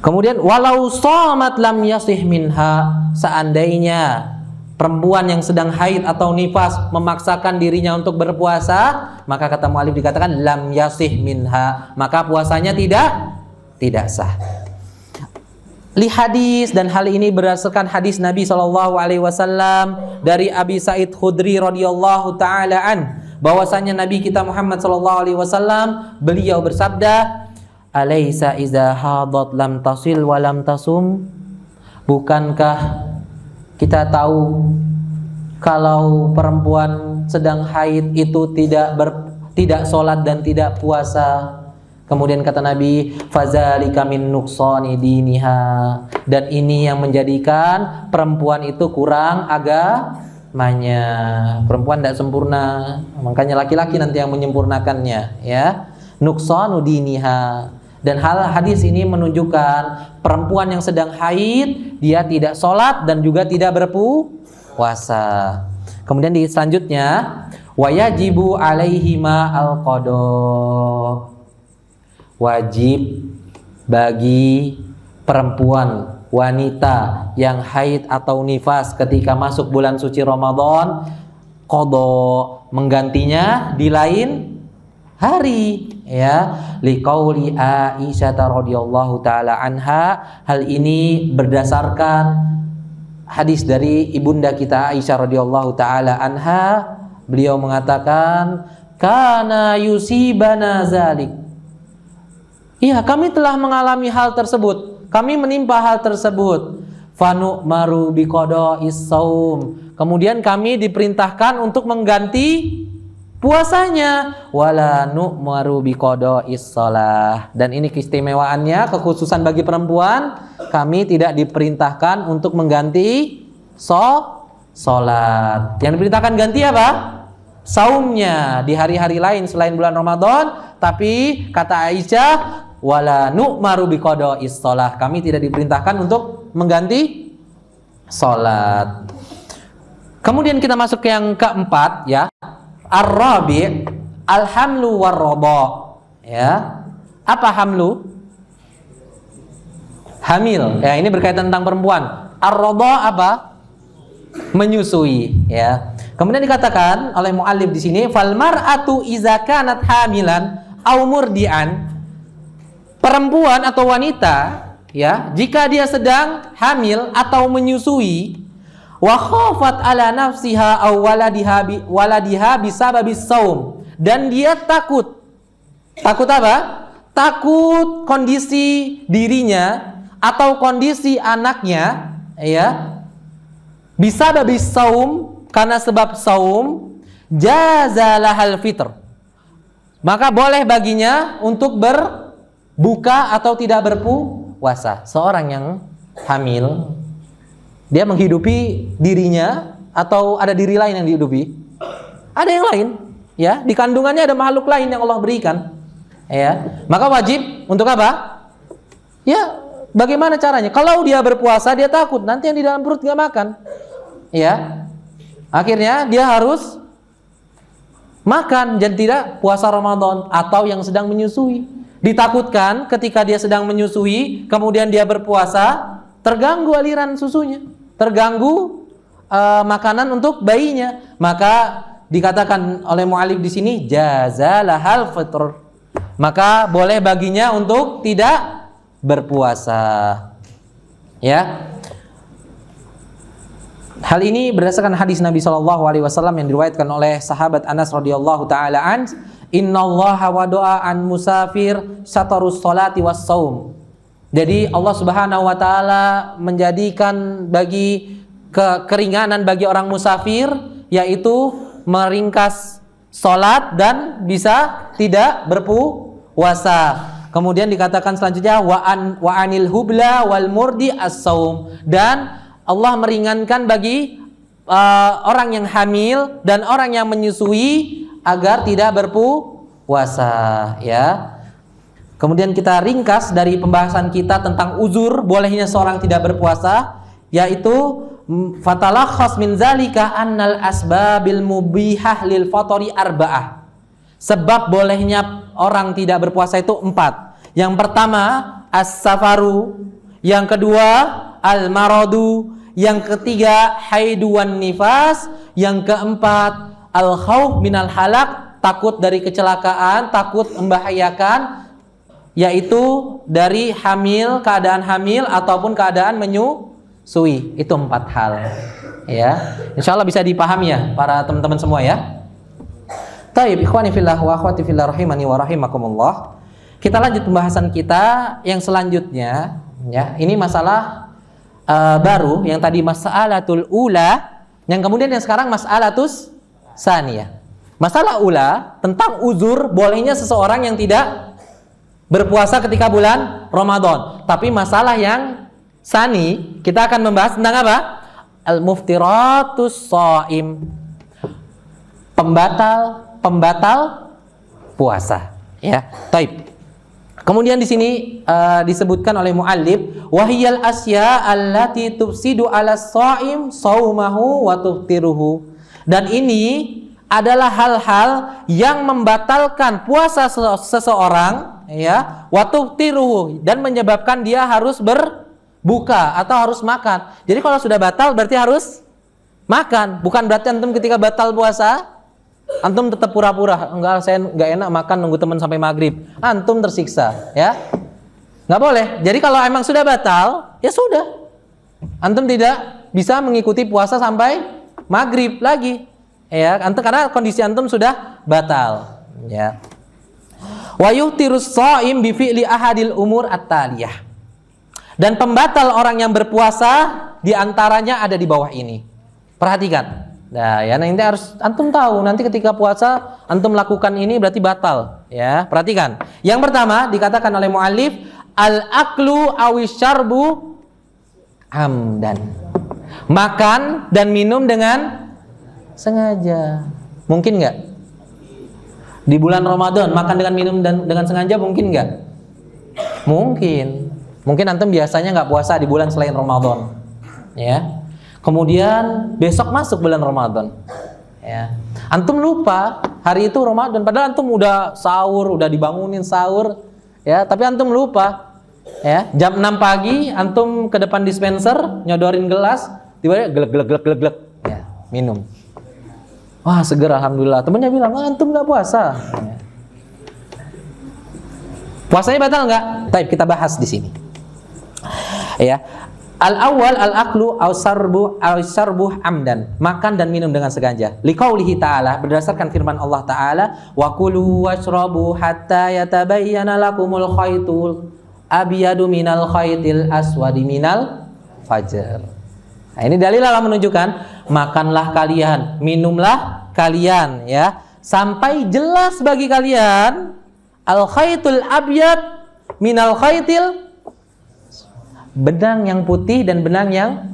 Kemudian walau shamat lam yasih minha, seandainya perempuan yang sedang haid atau nifas memaksakan dirinya untuk berpuasa, maka kata mu'allif dikatakan lam yasih minha, maka puasanya tidak sah. Li hadis, dan hal ini berdasarkan hadis Nabi SAW dari Abi Sa'id Khudri radhiyallahu taala an, bahwasanya Nabi kita Muhammad SAW beliau bersabda, "Alaisa iza hadat lam tasil wa lam tasum?" Bukankah kita tahu kalau perempuan sedang haid itu tidak sholat dan tidak puasa? Kemudian kata Nabi, "Fazalika min nuqsani diniha." Dan ini yang menjadikan perempuan itu kurang agamanya. Perempuan tidak sempurna, makanya laki-laki nanti yang menyempurnakannya, ya. Nuqsanu diniha. Dan hadis ini menunjukkan perempuan yang sedang haid, dia tidak sholat dan juga tidak berpuasa. Kemudian di selanjutnya, wayajibu alaihima al-qada. Wajib bagi perempuan wanita yang haid atau nifas ketika masuk bulan suci Ramadan, qada, menggantinya di lain hari, ya. Liqauli Aisyah radhiyallahu taala anha, hal ini berdasarkan hadis dari ibunda kita Aisyah radhiyallahu taala anha. Beliau mengatakan, kana yusibana zalik. Iya, kami telah mengalami hal tersebut, kami menimpa hal tersebut. Fanu'maru biqada'is shaum. Kemudian kami diperintahkan untuk mengganti puasanya. Wala nu'maru biqada'is shalah. Dan ini keistimewaannya, kekhususan bagi perempuan, kami tidak diperintahkan untuk mengganti sholat. Yang diperintahkan ganti apa? Saumnya di hari-hari lain selain bulan Ramadan. Tapi kata Aisyah, wala nu'maru biqada'is shalah, kami tidak diperintahkan untuk mengganti sholat. Kemudian kita masuk ke yang keempat, ya. Ar-rabi' al-hamlu war-radha. Ya. Apa hamlu? Hamil. Ya, ini berkaitan tentang perempuan. Ar-radha apa? Menyusui, ya. Kemudian dikatakan oleh muallif di sini, fal mar'atu iza kanat hamilan aw murdi'an. Perempuan atau wanita, ya, jika dia sedang hamil atau menyusui, wa khafat ala nafsiha aw waladiha bisababis shaum, dan dia takut apa? Takut kondisi dirinya atau kondisi anaknya, ya, bisababis shaum, karena sebab saum, jazalahal fitr, maka boleh baginya untuk berbuka atau tidak berpuasa. Seorang yang hamil, dia menghidupi dirinya atau ada diri lain yang dihidupi? Ada yang lain, ya. Di kandungannya ada makhluk lain yang Allah berikan, ya. Maka wajib untuk apa? Ya, bagaimana caranya? Kalau dia berpuasa, dia takut nanti yang di dalam perut nggak makan, ya. Akhirnya dia harus makan dan tidak puasa Ramadan. Atau yang sedang menyusui, ditakutkan ketika dia sedang menyusui kemudian dia berpuasa, terganggu aliran susunya, terganggu makanan untuk bayinya. Maka dikatakan oleh mu'allif di sini, jazalahal fitr, maka boleh baginya untuk tidak berpuasa, ya. Hal ini berdasarkan hadis Nabi SAW yang diriwayatkan oleh sahabat Anas radhiyallahu taala an, innallaha wada'a an musafir satarus sholati was saum. Jadi Allah Subhanahu wa taala menjadikan bagi keringanan bagi orang musafir, yaitu meringkas salat dan bisa tidak berpuasa. Kemudian dikatakan selanjutnya wa anil hubla wal murdi as-saum, dan Allah meringankan bagi orang yang hamil dan orang yang menyusui agar tidak berpuasa, ya. Kemudian kita ringkas dari pembahasan kita tentang uzur bolehnya seorang tidak berpuasa, yaitu fatalakhas min zalika annal asbabil mubihah lil fitri arba'ah. Sebab bolehnya orang tidak berpuasa itu 4. Yang pertama as-safaru, yang kedua al-maradu, yang ketiga haidu wan nifas, yang keempat al-khauf minal halak, takut dari kecelakaan, takut membahayakan, yaitu dari hamil, keadaan hamil ataupun keadaan menyusui. Itu 4 hal, ya. Insyaallah bisa dipahami ya para teman-teman semua, ya. Taib, ikhwani fillah wa akhwati fillah rahimani wa rahimakumullah. Kita lanjut pembahasan kita yang selanjutnya, ya. Ini masalah baru, yang tadi mas'alatul ula, yang kemudian yang sekarang mas'alatus saniyah. Masalah ula tentang uzur bolehnya seseorang yang tidak berpuasa ketika bulan Ramadan. Tapi masalah yang sani, kita akan membahas tentang apa? Al-muftiratus shaim. Pembatal puasa, ya. Taib. Kemudian di sini disebutkan oleh muallif wahiyal asya allati tufsidu ala shaim shaumahu wa tuftiruhu. Dan ini adalah hal-hal yang membatalkan puasa seseorang, ya, wa tuftiruhu, dan menyebabkan dia harus berbuka atau harus makan. Jadi kalau sudah batal berarti harus makan. Bukan berarti antum ketika batal puasa antum tetap pura-pura, enggak, saya enggak enak makan nunggu teman sampai maghrib. Antum tersiksa, ya. Enggak boleh. Jadi kalau emang sudah batal, ya sudah. Antum tidak bisa mengikuti puasa sampai maghrib lagi, ya. Antum karena kondisi antum sudah batal, ya. Wa yuhtirus shaim bi fi'li ahadil umur at-taliyah. Dan pembatal orang yang berpuasa diantaranya ada di bawah ini. Perhatikan. Nah, ya, nanti harus antum tahu nanti ketika puasa antum melakukan ini berarti batal, ya. Perhatikan. Yang pertama dikatakan oleh muallif al-aklu awish syarbu amdan. Makan dan minum dengan sengaja. Mungkin nggak? Di bulan Ramadan makan dengan minum dan dengan sengaja mungkin nggak? Mungkin. Mungkin antum biasanya nggak puasa di bulan selain Ramadan, ya. Kemudian besok masuk bulan Ramadan, ya. Antum lupa hari itu Ramadan, padahal antum udah sahur, udah dibangunin sahur, ya. Tapi antum lupa, ya. Jam 6 pagi antum ke depan dispenser nyodorin gelas, tiba-tiba glek, ya, minum. Wah, seger alhamdulillah. Temennya bilang, antum nggak puasa. Ya. Puasanya batal nggak? Baik, kita bahas di sini, ya. Al-awwal al-aklu aw-sarbu amdan, makan dan minum dengan sengaja. Liqaulihi ta'ala, berdasarkan firman Allah Ta'ala, wa kulu washrabu hatta yatabayyana lakumul khaytul abyadu minal khaytil aswadi minal fajr. Nah, ini dalil Allah menunjukkan makanlah kalian, minumlah kalian, ya, sampai jelas bagi kalian al-khaytul abyad minal khaytil, benang yang putih dan benang yang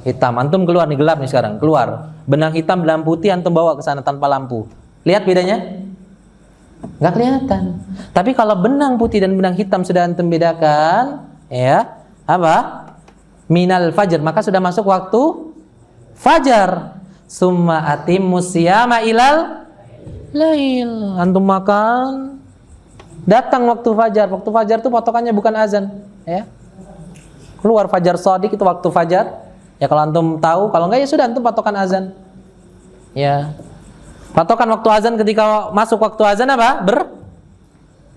hitam. Antum keluar nih, gelap nih sekarang, keluar benang hitam, benang putih, antum bawa ke sana tanpa lampu. Lihat bedanya? Nggak kelihatan. Tapi kalau benang putih dan benang hitam sudah antum bedakan, ya, apa? Minal fajr, maka sudah masuk waktu fajar. Summa atimmus siyama ilal lail. Antum makan, datang waktu fajar. Waktu fajar itu patokannya bukan azan, ya. Keluar fajar shadiq itu waktu fajar. Ya kalau antum tahu, kalau enggak ya sudah antum patokan azan. Ya. Patokan waktu azan ketika masuk waktu azan apa?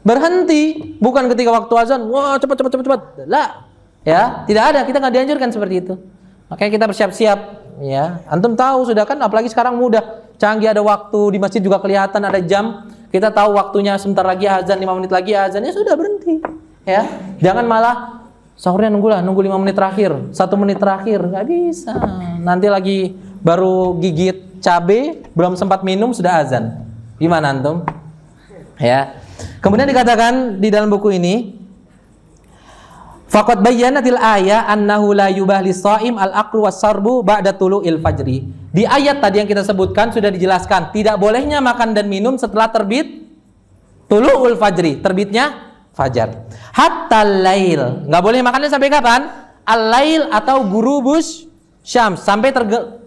Berhenti, bukan ketika waktu azan. Wah, cepat. Lah. Ya, tidak ada, kita enggak dianjurkan seperti itu. Makanya kita bersiap-siap, ya. Antum tahu sudah kan, apalagi sekarang mudah. Canggih, ada waktu di masjid juga kelihatan ada jam. Kita tahu waktunya sebentar lagi azan, 5 menit lagi azan, ya sudah berhenti. Ya. Jangan malah sahurnya nunggu 5 menit terakhir, 1 menit terakhir, nggak bisa. Nanti lagi baru gigit cabe, belum sempat minum sudah azan. Gimana antum? Ya. Kemudian dikatakan di dalam buku ini, Faqad bayyanatil ayah annahu la yubah lis-shaim al-aqlu was-sarbu ba'da tulu'il fajri. Di ayat tadi yang kita sebutkan sudah dijelaskan tidak bolehnya makan dan minum setelah terbit tulu'ul fajri, terbitnya fajar. Hatta lail, nggak boleh makannya sampai kapan? Al-lail atau gurubus syams, sampai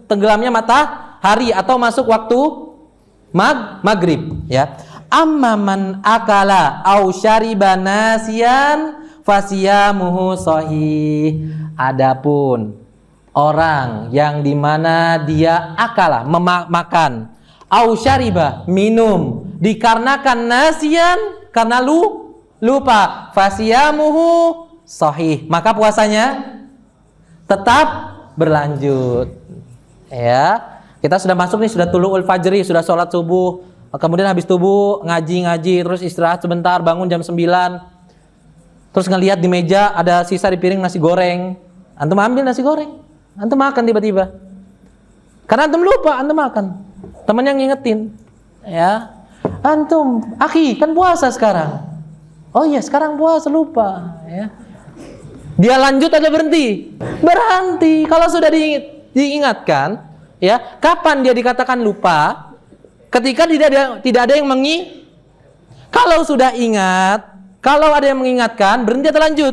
tenggelamnya matahari atau masuk waktu maghrib, ya. Amma man akala au syariba nasiyan fasiyamuhu sahih. Adapun orang yang dimana dia akala makan, au syariba minum dikarenakan nasiyan karena lupa, fasiyamuhu sahih, maka puasanya tetap berlanjut. Ya, kita sudah masuk nih, sudah tulu'ul fajri, sudah sholat subuh. Kemudian habis subuh ngaji, terus istirahat sebentar, bangun jam 9. Terus ngelihat di meja ada sisa di piring nasi goreng. Antum ambil nasi goreng, antum makan tiba-tiba. Karena antum lupa, antum makan. Teman yang ngingetin, ya. Antum, akhi, kan puasa sekarang. Oh iya, sekarang puasa, lupa, ya. Dia lanjut atau berhenti? Berhenti. Kalau sudah diingatkan, ya, kapan dia dikatakan lupa? Ketika tidak ada yang kalau sudah ingat, kalau ada yang mengingatkan, berhenti atau lanjut?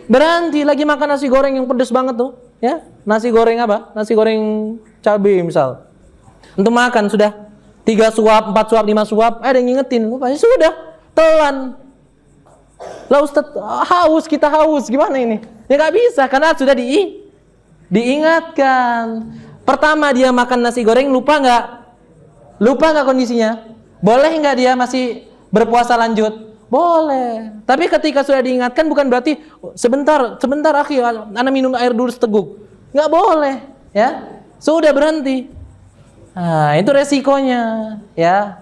Berhenti. Lagi makan nasi goreng yang pedas banget tuh, ya. Nasi goreng apa? Nasi goreng cabai misal. Untuk makan sudah 3 suap, 4 suap, 5 suap, ada yang ngingetin, ya sudah, telan. Lah Ustaz, kita haus, gimana ini? Ya nggak bisa, karena sudah diingatkan. Pertama dia makan nasi goreng, lupa nggak kondisinya? Boleh nggak dia masih berpuasa lanjut? Boleh. Tapi ketika sudah diingatkan bukan berarti sebentar akhi, ana minum air dulu seteguk. Nggak boleh, ya. Sudah berhenti. Nah, itu resikonya, ya.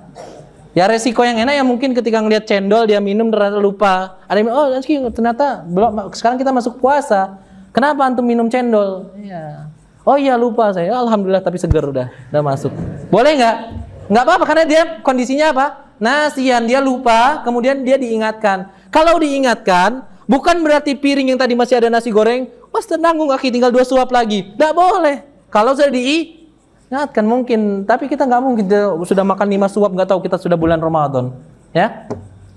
Ya resiko yang enak ya mungkin ketika ngelihat cendol dia minum ternyata lupa. Ada yang oh ternyata belum, sekarang kita masuk puasa. Kenapa antum minum cendol? Ya. Oh iya lupa saya. Alhamdulillah tapi seger udah masuk. Boleh nggak? Nggak apa-apa karena dia kondisinya apa? Nasian, dia lupa, kemudian dia diingatkan. Kalau diingatkan, bukan berarti piring yang tadi masih ada nasi goreng, wah tanggung akhi tinggal 2 suap lagi. Nggak boleh. Kalau sudah diingatkan mungkin, tapi kita nggak mungkin sudah makan 5 suap nggak tahu kita sudah bulan Ramadan, ya.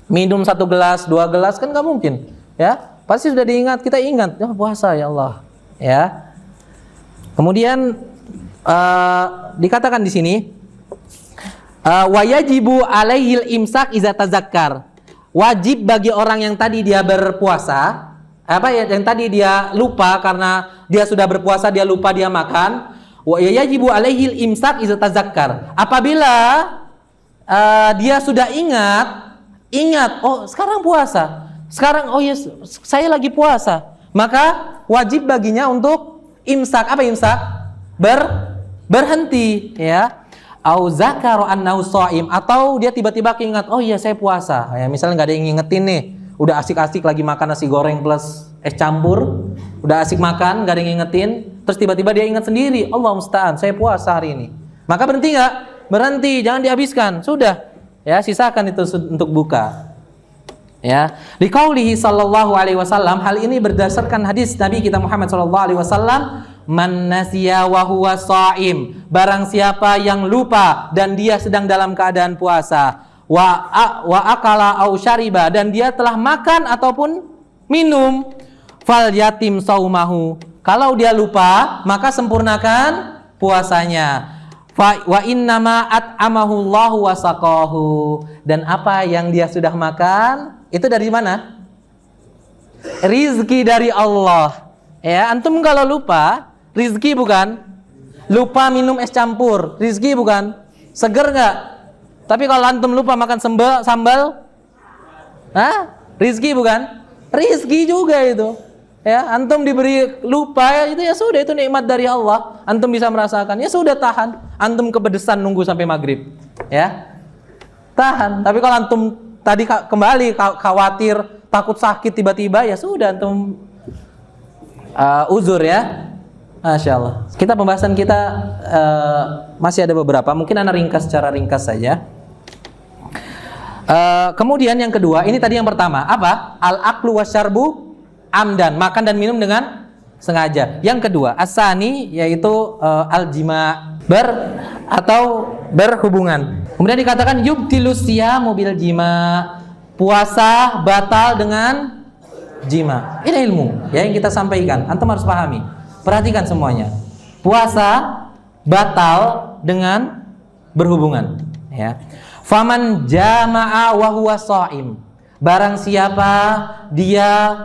Minum 1 gelas, 2 gelas kan nggak mungkin, ya. Pasti sudah diingat, kita ingat, ya puasa ya Allah, ya. Kemudian dikatakan di sini wa yajibu alaihil imsak iza tazakkar. Wajib bagi orang yang tadi dia berpuasa, yang tadi dia lupa karena dia sudah berpuasa, dia lupa dia makan. Wa yajibu alaihil imsak iza tazakkar. Apabila dia sudah ingat, oh sekarang puasa. Sekarang oh yes, saya lagi puasa. Maka wajib baginya untuk imsak. Apa imsak? Berhenti, ya. Au zakara annahu shaim, atau dia tiba-tiba keingat, oh iya saya puasa. Ya, misalnya nggak ada yang ngingetin nih, udah asik-asik lagi makan nasi goreng plus es campur, udah asik makan, nggak ada yang ngingetin, terus tiba-tiba dia ingat sendiri, Allah musta'an, saya puasa hari ini. Maka berhenti nggak? Berhenti, jangan dihabiskan, sudah. Ya, sisakan itu untuk buka. Ya, liqaulihi sallallahu alaihi wasallam, hal ini berdasarkan hadis Nabi kita Muhammad sallallahu alaihi wasallam, man nasiya wa huwa shaim, barang siapa yang lupa dan dia sedang dalam keadaan puasa, wa akala au syariba, dan dia telah makan ataupun minum, fal yatim saumahu, kalau dia lupa maka sempurnakan puasanya. Wa innama at'amahu Allahu wa saqahu, dan apa yang dia sudah makan itu dari mana? Rizki dari Allah. Ya, antum kalau lupa, rizki bukan? Lupa minum es campur, rizki bukan? Seger nggak? Tapi kalau antum lupa makan sambal, rizki bukan? Rizki juga itu. Ya, antum diberi lupa, ya, itu ya sudah, itu nikmat dari Allah. Antum bisa merasakan, ya sudah tahan. Antum kepedesan nunggu sampai maghrib, ya tahan. Tapi kalau antum tadi kembali khawatir, takut sakit tiba-tiba, ya sudah antum uzur, ya. Masya Allah. Kita pembahasan kita masih ada beberapa. Mungkin ana ringkas secara ringkas saja. Kemudian yang kedua, ini tadi yang pertama apa? Al-aklu wasyarbu amdan, makan dan minum dengan sengaja. Yang kedua, asani, yaitu al-jima, berhubungan. Kemudian dikatakan yubtilus siyamu bil jima, puasa batal dengan jima. Ini ilmu ya yang kita sampaikan. Antum harus pahami. Perhatikan semuanya. Puasa batal dengan berhubungan. Ya. Faman jama'a wa huwa shaim. Barang siapa dia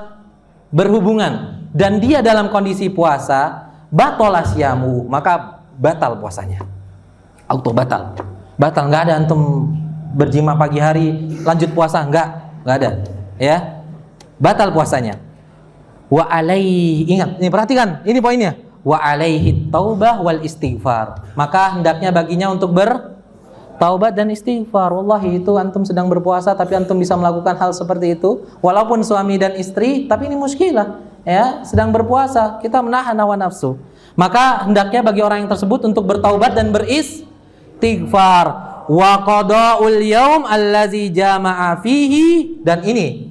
berhubungan dan dia dalam kondisi puasa, batalah syamu, maka batal puasanya. Auto batal. Batal, enggak ada antum berjima pagi hari lanjut puasa, enggak ada. Ya. Batal puasanya. Wa alaihi, ingat, ini perhatikan, ini poinnya. Wa alaihi taubah wal istighfar. Maka hendaknya baginya untuk bertaubat dan istighfar. Wallahi, itu antum sedang berpuasa tapi antum bisa melakukan hal seperti itu, walaupun suami dan istri, tapi ini muskilah. Ya, sedang berpuasa, kita menahan hawa nafsu. Maka hendaknya bagi orang yang tersebut untuk bertaubat dan beristighfar. Wa qada'ul yaum allazi jama'a fihi, dan ini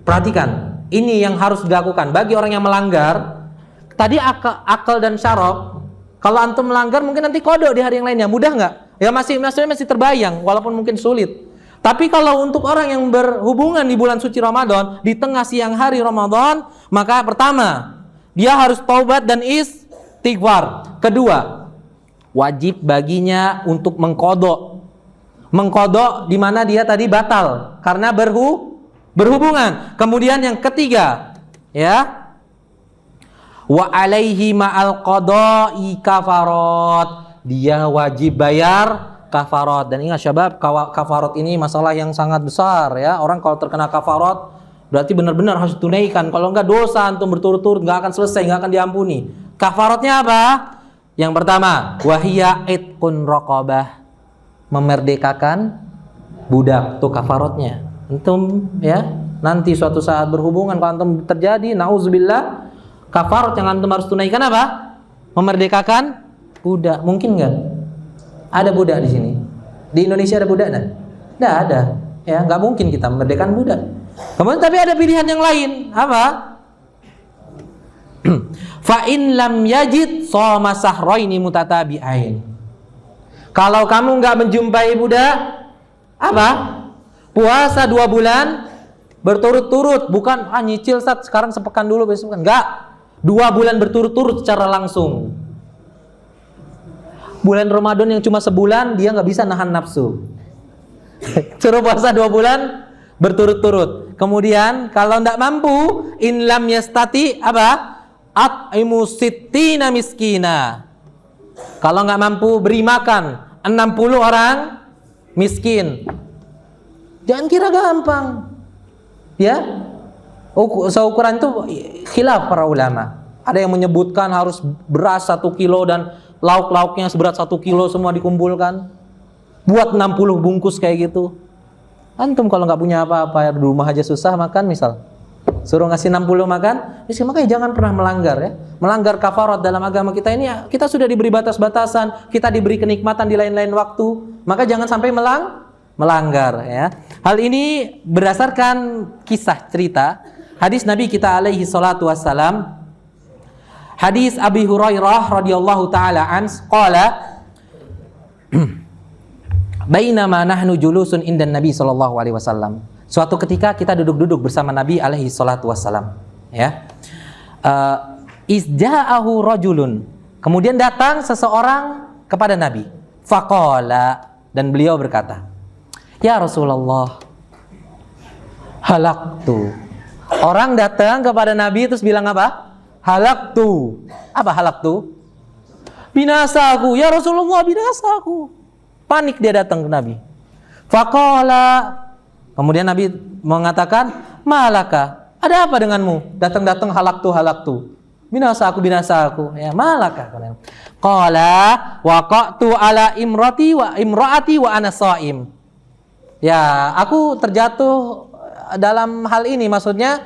perhatikan, ini yang harus dilakukan bagi orang yang melanggar. Tadi akal dan syarab. Kalau antum melanggar mungkin nanti qada di hari yang lainnya, mudah nggak? Ya masih terbayang, walaupun mungkin sulit. Tapi kalau untuk orang yang berhubungan di bulan suci Ramadan, di tengah siang hari Ramadan, maka pertama, dia harus taubat dan istighfar. Kedua, wajib baginya untuk mengqada. Mengqada di mana dia tadi batal karena berhubungan. Kemudian yang ketiga, ya, wa alaihi ma'al qada'i kafarat. Dia wajib bayar kafarat. Dan ingat syabab, kafarat ini masalah yang sangat besar ya. Orang kalau terkena kafarat berarti benar-benar harus tunaikan. Kalau enggak dosa antum berturut-turut enggak akan selesai, enggak akan diampuni. Kafaratnya apa? Yang pertama, wahiya itqun raqabah, memerdekakan budak. Itu kafaratnya. Antum ya, nanti suatu saat berhubungan kalau antum terjadi, nauzubillah, kafarat yang antum harus tunaikan apa? Memerdekakan budak. Mungkin enggak? Ada budak di sini. Di Indonesia ada budak enggak? Enggak ada. Ya, enggak mungkin kita memerdekakan budak. Kemudian tapi ada pilihan yang lain. Apa? Fa in lam yajid shoma sahraini mutatabi'ain. Kalau kamu enggak menjumpai budak, apa? Puasa 2 bulan berturut-turut, bukan nyicil saat sekarang sepekan dulu besok kan. Enggak. 2 bulan berturut-turut secara langsung. Bulan Ramadan yang cuma sebulan dia nggak bisa nahan nafsu. Suruh puasa 2 bulan berturut-turut. Kemudian kalau enggak mampu, in lam yastati apa? At'imu sittina miskina. Kalau nggak mampu, beri makan 60 orang miskin. Jangan kira gampang. Ya. Seukuran itu khilaf para ulama. Ada yang menyebutkan harus beras 1 kilo dan lauk-lauknya seberat 1 kilo semua dikumpulkan. Buat 60 bungkus kayak gitu. Antum kalau nggak punya apa-apa di rumah aja susah makan misal. Suruh ngasih 60 makan, makanya jangan pernah melanggar ya. Melanggar kafarat dalam agama kita ini, kita sudah diberi batas-batasan, kita diberi kenikmatan di lain-lain waktu, maka jangan sampai melanggar ya. Hal ini berdasarkan kisah cerita hadis Nabi kita alaihi salatu wassalam. Hadis Abi Hurairah radhiyallahu taala qala bainama nahnu julusun indan Nabi sallallahu alaihi wasallam. Suatu ketika kita duduk-duduk bersama Nabi alaihi salatu wassalam, ya. Izja'ahu rajulun. Kemudian datang seseorang kepada Nabi. Faqala, dan beliau berkata, "Ya Rasulullah, halaktu." Orang datang kepada Nabi terus bilang apa? Halaktu. Apa halaktu? Binasa aku. Ya Rasulullah, binasa aku. Panik dia datang ke Nabi. Faqala. Kemudian Nabi mengatakan, malaka, ada apa denganmu? Datang-datang halaktu. Binasa aku. Ya, malaka. Qala waqa'tu ala imraati wa ana shaim. Ya, aku terjatuh dalam hal ini, maksudnya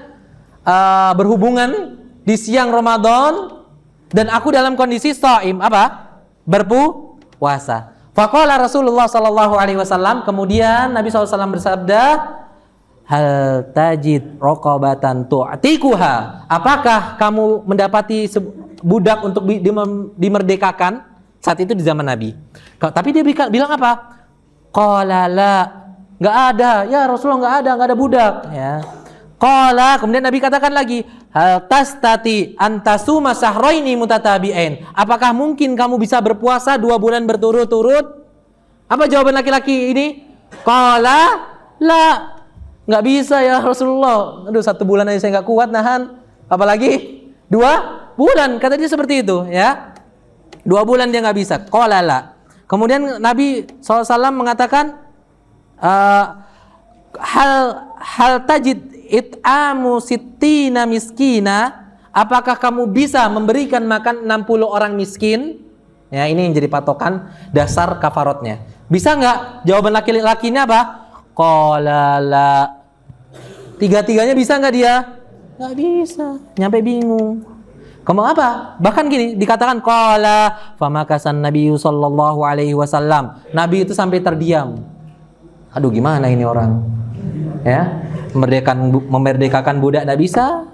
berhubungan di siang Ramadan dan aku dalam kondisi shaim, apa? Berpuasa. Faqala Rasulullah sallallahu alaihi wasallam, kemudian Nabi SAW bersabda, hal tajid raqabatan tu'tikuha, apakah kamu mendapati budak untuk dimerdekakan? Saat itu di zaman Nabi. Tapi dia bilang apa? Qala la, enggak ada. Ya Rasulullah, enggak ada budak, ya. Qala, kemudian Nabi katakan lagi, hal tastati antasuma sahraini mutatabi'ain, apakah mungkin kamu bisa berpuasa 2 bulan berturut-turut? Apa jawaban laki-laki ini? Qala la, enggak bisa ya Rasulullah. Aduh, 1 bulan aja saya enggak kuat nahan, apalagi 2 bulan. Kata dia seperti itu, ya. 2 bulan dia nggak bisa. Qala la. Kemudian Nabi SAW mengatakan, hal tajid it'amu sittina miskina, apakah kamu bisa memberikan makan 60 orang miskin? Ya, ini yang jadi patokan dasar kafarotnya. Bisa nggak? Jawaban laki-lakinya apa? Qala la. 3-tiganya bisa nggak dia? Nggak bisa. Nyampe bingung. Kamu apa? Bahkan gini dikatakan qala famakasan Nabi sallallahu alaihi wasallam. Nabi itu sampai terdiam. Aduh, gimana ini orang? Ya, memerdekakan budak enggak bisa.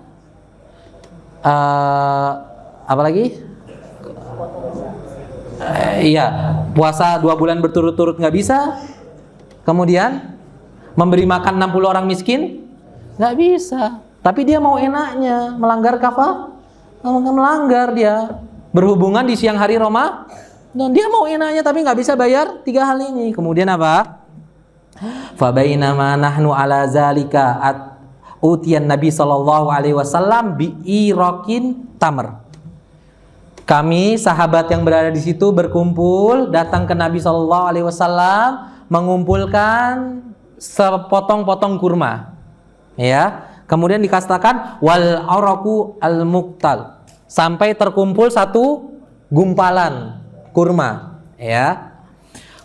Apalagi? Iya, puasa 2 bulan berturut-turut nggak bisa. Kemudian memberi makan 60 orang miskin nggak bisa. Tapi dia mau enaknya, melanggar kafah. Melanggar dia, berhubungan di siang hari Roma, dan dia mau enaknya tapi nggak bisa bayar 3 hal ini. Kemudian apa? Fabainama nahnu ala zalika utiyan Nabi sallallahu alaihi wasallam bi irakin tamr. Kami sahabat yang berada di situ berkumpul, datang ke Nabi sallallahu alaihi wasallam mengumpulkan sepotong-potong kurma. Ya. Kemudian dikatakan wal araku al muqtal, sampai terkumpul 1 gumpalan kurma, ya.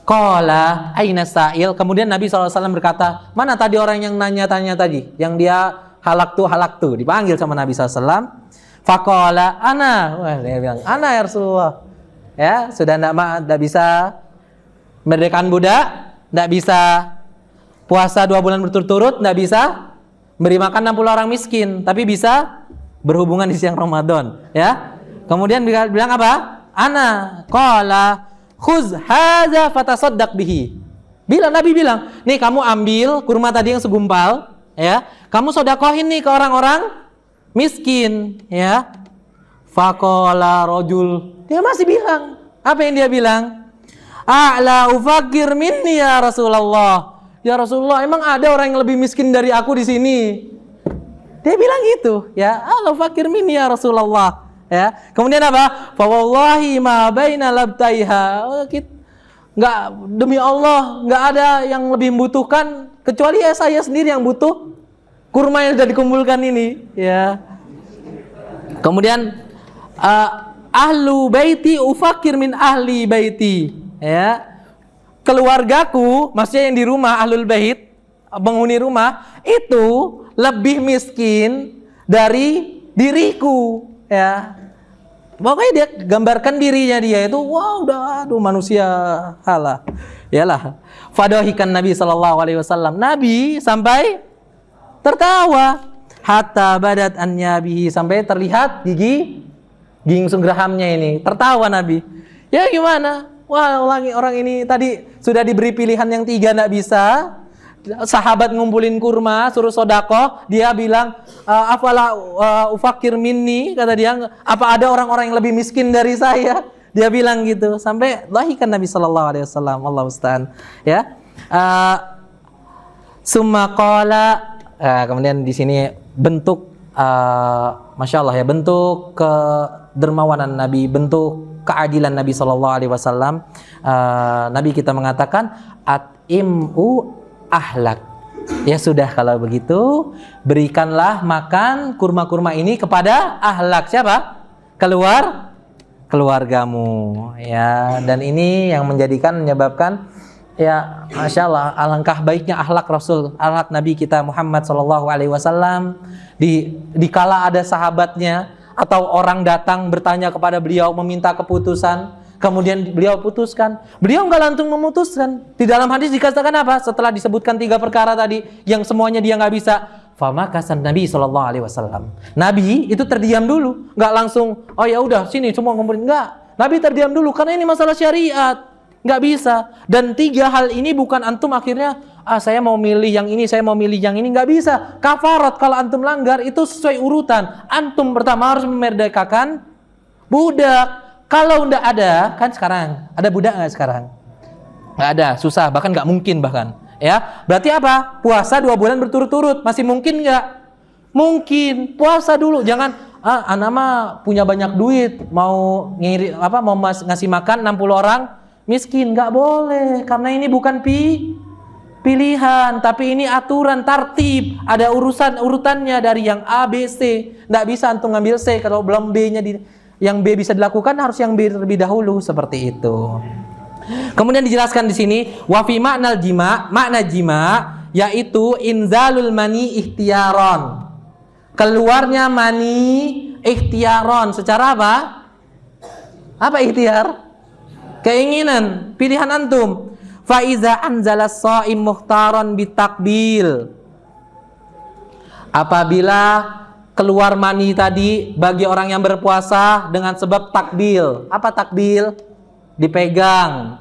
Qala aina sa'il, kemudian Nabi SAW berkata, mana tadi orang yang nanya-tanya tadi, yang dia halaktu, dipanggil sama Nabi SAW. Faqala ana, wah, dia bilang ana ya Rasulullah, ya, sudah enggak bisa merdekakan budak, enggak bisa puasa 2 bulan berturut-turut, enggak bisa beri makan 60 orang miskin, tapi bisa berhubungan di siang Ramadan, ya. Kemudian bilang apa? Ana qala khuz hadza fatasaddaq bihi. Nabi bilang, nih kamu ambil kurma tadi yang segumpal, ya. Kamu sedekahin nih ke orang-orang miskin, ya. Faqala rajul, dia masih bilang, apa yang dia bilang? A'la ufakir minni ya Rasulullah. Ya Rasulullah, emang ada orang yang lebih miskin dari aku di sini? Dia bilang gitu, ya. Allah fakir minni ya Rasulullah, ya. Kemudian apa? Fa wallahi ma baina labtaiha. Enggak, demi Allah, enggak ada yang lebih membutuhkan kecuali saya sendiri yang butuh kurma yang sudah dikumpulkan ini, ya. Kemudian ahlu baiti ufakir min ahli baiti, ya. Keluargaku, maksudnya yang di rumah, ahlul bait, penghuni rumah, itu lebih miskin dari diriku, ya. Pokoknya dia gambarkan dirinya dia itu, wow, aduh manusia halah. Yalah. Fadahikan Nabi sallallahu alaihi wasallam. Nabi sampai tertawa, hatta badat anyabihi, sampai terlihat gigi gingsung gerahamnya ini. Tertawa Nabi. Ya gimana? Wah, orang ini tadi sudah diberi pilihan yang 3 enggak bisa. Sahabat ngumpulin kurma, suruh sedekah, dia bilang, afala ufakir minni, kata dia, apa ada orang-orang yang lebih miskin dari saya? Dia bilang gitu, sampai lahikan Nabi sallallahu alaihi wasallam, Allahu musta'an, ya. Summa qala, kemudian di sini bentuk Masya Allah ya, bentuk kedermawanan Nabi, bentuk keadilan Nabi sallallahu alaihi wasallam. Nabi kita mengatakan at'imu ahlak. Ya sudah, kalau begitu berikanlah makan kurma-kurma ini kepada ahlak. Siapa? Keluargamu, ya. Dan ini yang menyebabkan ya, Masya Allah, alangkah baiknya akhlak Rasul, akhlak Nabi kita Muhammad sallallahu alaihi wasallam. Dikala ada sahabatnya atau orang datang bertanya kepada beliau meminta keputusan, kemudian beliau putuskan. Beliau nggak langsung memutuskan. Di dalam hadis dikatakan apa? Setelah disebutkan 3 perkara tadi yang semuanya dia nggak bisa, famakasan Nabi SAW. Nabi itu terdiam dulu, nggak langsung, oh ya udah sini semua ngumpulin, nggak. Nabi terdiam dulu karena ini masalah syariat, nggak bisa. Dan 3 hal ini bukan antum akhirnya, saya mau milih yang ini, saya mau milih yang ini, nggak bisa. Kafarat kalau antum langgar itu sesuai urutan. Antum pertama harus memerdekakan budak. Kalau nggak ada, kan sekarang ada budak nggak sekarang? Nggak ada, susah, bahkan nggak mungkin bahkan. Ya, berarti apa? Puasa 2 bulan berturut-turut, masih mungkin nggak? Mungkin. Puasa dulu, jangan anak mah punya banyak duit, mau ngasih makan 60 orang miskin, nggak boleh, karena ini bukan pilihan, tapi ini aturan, tartib, ada urutannya dari yang A, B, C. Nggak bisa antum ngambil C kalau belum B-nya yang B bisa dilakukan, harus yang B terlebih dahulu, seperti itu. Kemudian dijelaskan di sini wa fi ma'nal jima', makna jima' yaitu inzalul mani ikhtiyaron. Keluarnya mani ikhtiyaron secara apa? Apa ikhtiar? Keinginan, pilihan antum. Fa iza anzala shaim mukhtaran bitakbil. Apabila keluar mani tadi bagi orang yang berpuasa dengan sebab takbil. Apa takbil? Dipegang.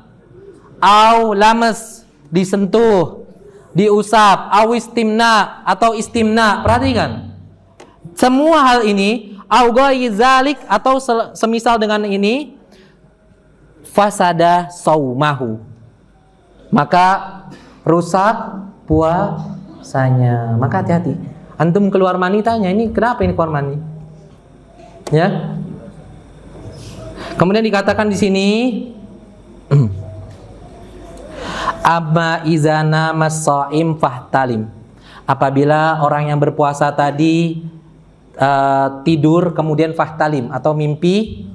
Au lames, disentuh, diusap, au istimna atau istimna. Perhatikan. Semua hal ini au ghairi zalik atau semisal dengan ini fasada saumahu. Maka rusak puasanya. Maka hati-hati. Antum keluar mani tanya, ini kenapa ini keluar mani? Ya. Kemudian dikatakan di sini amma izana mas-shaim fahtalim. Apabila orang yang berpuasa tadi tidur kemudian fahtalim atau mimpi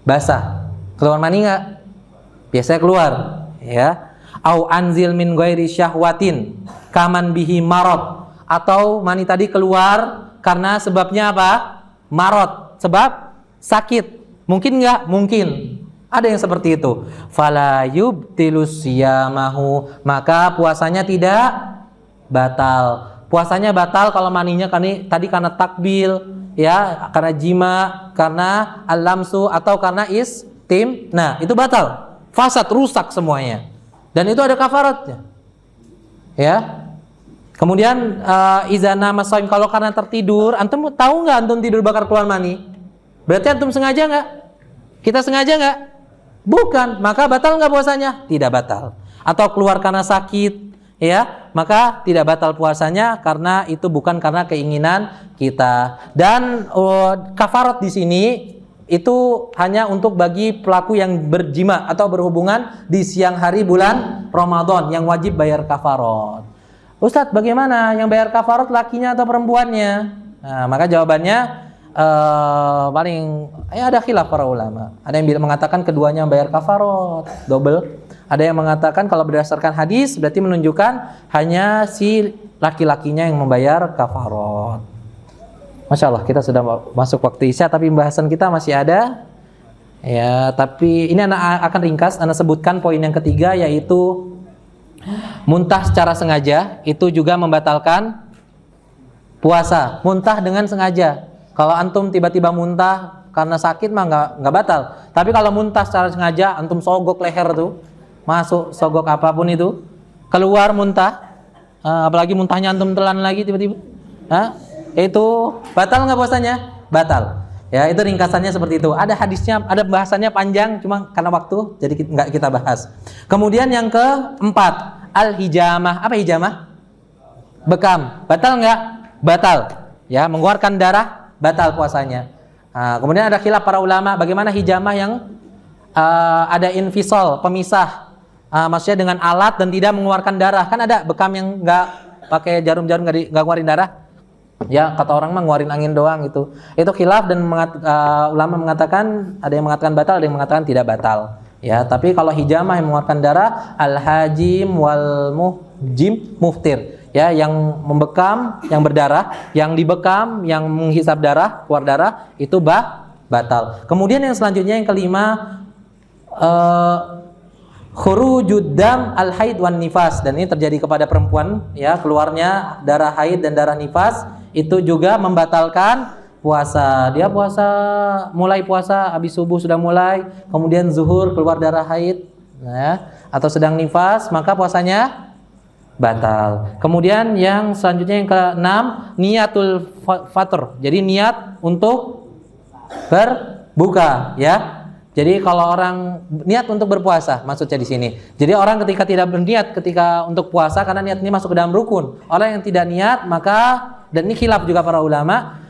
basah. Keluar mani enggak? Biasanya keluar, ya. Au anzil min ghairi syahwatin kaman bihi marad, atau mani tadi keluar karena sebabnya apa? Marad, sebab sakit. Mungkin enggak? Mungkin. Ada yang seperti itu. Fala yubtilus siyamahu, maka puasanya tidak batal. Puasanya batal kalau maninya tadi karena takbil, ya, karena jima, karena al-lamsu atau karena istim. Nah, itu batal. Fasad, rusak semuanya. Dan itu ada kafaratnya. Ya. Kemudian izana masaim, kalau karena tertidur, antum tahu nggak antum tidur bakar keluar mani? Berarti antum sengaja nggak? Kita sengaja nggak? Bukan. Maka batal nggak puasanya? Tidak batal. Atau keluar karena sakit, ya, maka tidak batal puasanya karena itu bukan karena keinginan kita. Dan kafarat di sini itu hanya untuk bagi pelaku yang berjima atau berhubungan di siang hari bulan Ramadan yang wajib bayar kafarat. Ustadz, bagaimana yang bayar kafarat lakinya atau perempuannya? Nah, maka jawabannya paling ada khilaf para ulama. Ada yang mengatakan keduanya bayar kafarat double. Ada yang mengatakan kalau berdasarkan hadis berarti menunjukkan hanya si laki-lakinya yang membayar kafarat. Masya Allah, kita sudah masuk waktu isya, tapi pembahasan kita masih ada. Ya, tapi ini anak akan ringkas. Anak sebutkan poin yang ketiga, yaitu muntah secara sengaja itu juga membatalkan puasa. Muntah dengan sengaja. Kalau antum tiba-tiba muntah karena sakit mah nggak batal. Tapi kalau muntah secara sengaja, antum sogok leher tuh, masuk sogok apapun itu, keluar muntah, apalagi muntahnya antum telan lagi tiba-tiba, itu batal nggak puasanya? Batal. Ya, itu ringkasannya seperti itu. Ada hadisnya, ada bahasannya panjang, cuma karena waktu jadi nggak kita bahas. Kemudian yang keempat, al-hijamah. Apa hijamah? Bekam. Batal nggak? Batal. Ya, mengeluarkan darah, batal puasanya. Kemudian ada khilaf para ulama, bagaimana hijamah yang ada infisol, pemisah, maksudnya dengan alat dan tidak mengeluarkan darah. Kan ada bekam yang nggak pakai jarum-jarum, nggak ngeluarin darah. Ya, kata orang mah ngeluarin angin doang itu. Itu khilaf dan ulama mengatakan, ada yang mengatakan batal, ada yang mengatakan tidak batal. Ya, tapi kalau hijamah yang mengeluarkan darah, al-hajim wal muhjim muftir. Ya, yang membekam, yang berdarah, yang dibekam, yang menghisap darah, keluar darah, itu batal. Kemudian yang selanjutnya yang kelima, khurujud dam al haid wan nifas, dan ini terjadi kepada perempuan ya, keluarnya darah haid dan darah nifas itu juga membatalkan puasa. Dia mulai puasa habis subuh sudah mulai, kemudian zuhur keluar darah haid ya, atau sedang nifas, maka puasanya batal. Kemudian yang selanjutnya yang ke-6, niatul fatr. Jadi niat untuk berbuka ya. Jadi kalau orang niat untuk berpuasa maksudnya di sini. Jadi orang ketika tidak berniat ketika untuk puasa karena niat ini masuk ke dalam rukun. Orang yang tidak niat maka, dan ini khilaf juga para ulama,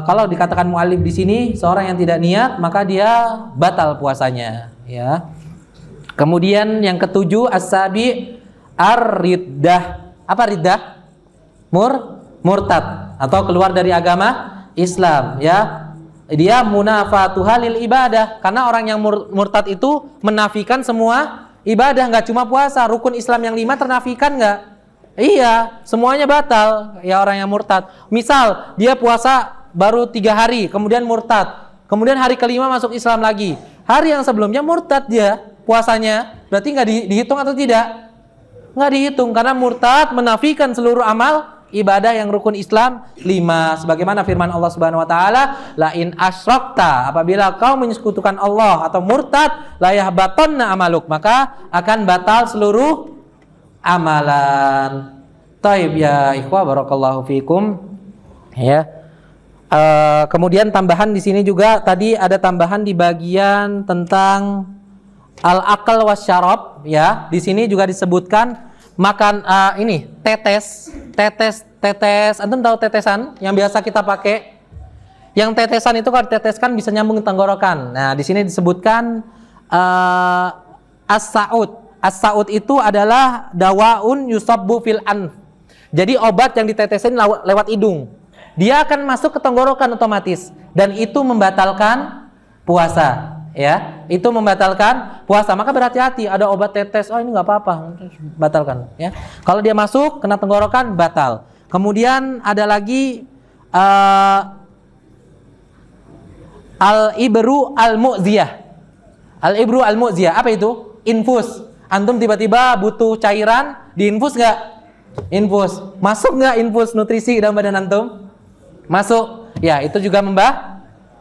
kalau dikatakan mu'allif di sini seorang yang tidak niat maka dia batal puasanya ya. Kemudian yang ke-7 as-sabi ar-riddah. Apa riddah? Murtad atau keluar dari agama Islam ya. Dia munafatuha lil ibadah, karena orang yang murtad itu menafikan semua ibadah, nggak cuma puasa. Rukun Islam yang 5 ternafikan nggak? Iya, semuanya batal ya orang yang murtad. Misal dia puasa baru 3 hari, kemudian murtad, kemudian hari ke-5 masuk Islam lagi. Hari yang sebelumnya murtad dia puasanya, berarti nggak dihitung atau tidak? Nggak dihitung, karena murtad menafikan seluruh amal ibadah yang rukun Islam 5. Sebagaimana firman Allah Subhanahu wa taala, la in asyrakta, apabila kau menyekutukan Allah atau murtad, la yahbatanna amaluk, maka akan batal seluruh amalan. Taib ya ikhwah, barakallahu fikum ya. Kemudian tambahan di sini juga tadi ada tambahan di bagian tentang al-akal wasyarab ya. Di sini juga disebutkan makan ini tetes. Antum tahu tetesan yang biasa kita pakai? Yang tetesan itu kalau diteteskan bisa nyambung tenggorokan. Nah, di sini disebutkan as-sa'ud. As-sa'ud itu adalah dawaun yusabbu fil anf. Jadi obat yang ditetesin lewat hidung. Dia akan masuk ke tenggorokan otomatis, dan itu membatalkan puasa. Ya, itu membatalkan puasa. Maka berhati-hati, ada obat tetes, oh ini nggak apa-apa, batalkan. Ya, kalau dia masuk kena tenggorokan batal. Kemudian ada lagi al-ibru al-mu'ziyah. Al-ibru al-mu'ziyah apa itu? Infus. Antum tiba-tiba butuh cairan, diinfus nggak? Infus. Masuk nggak infus nutrisi dalam badan antum? Masuk. Ya, itu juga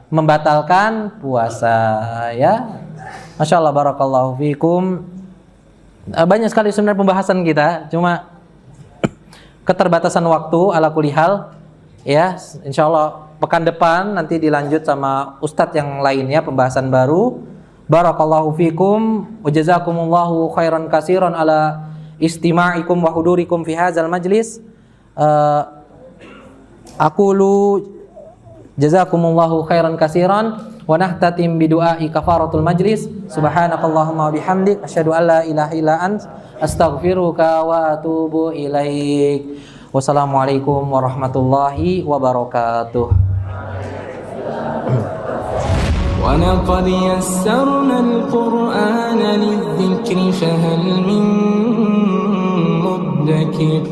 membatalkan puasa ya. Masya Allah, barakallahu fikum. Banyak sekali sebenarnya pembahasan kita, cuma keterbatasan waktu ala kulli hal ya. Insya Allah pekan depan nanti dilanjut sama ustadz yang lainnya pembahasan baru. Barakallahu fikum wa jazakumullahu khairan katsiran ala istima'ikum wa hudurikum fi hadzal majlis. Aqulu jazakumullahu khairan katsiran wa nahtatim bi du'ai kafaratul majlis. Subhanakallahumma wa bihamdik asyhadu an la ilaha illa ant astaghfiruka wa atubu ilaik. Wassalamualaikum warahmatullahi wabarakatuh. ولقد يسرنا القرآن للذكر فهل من مدكر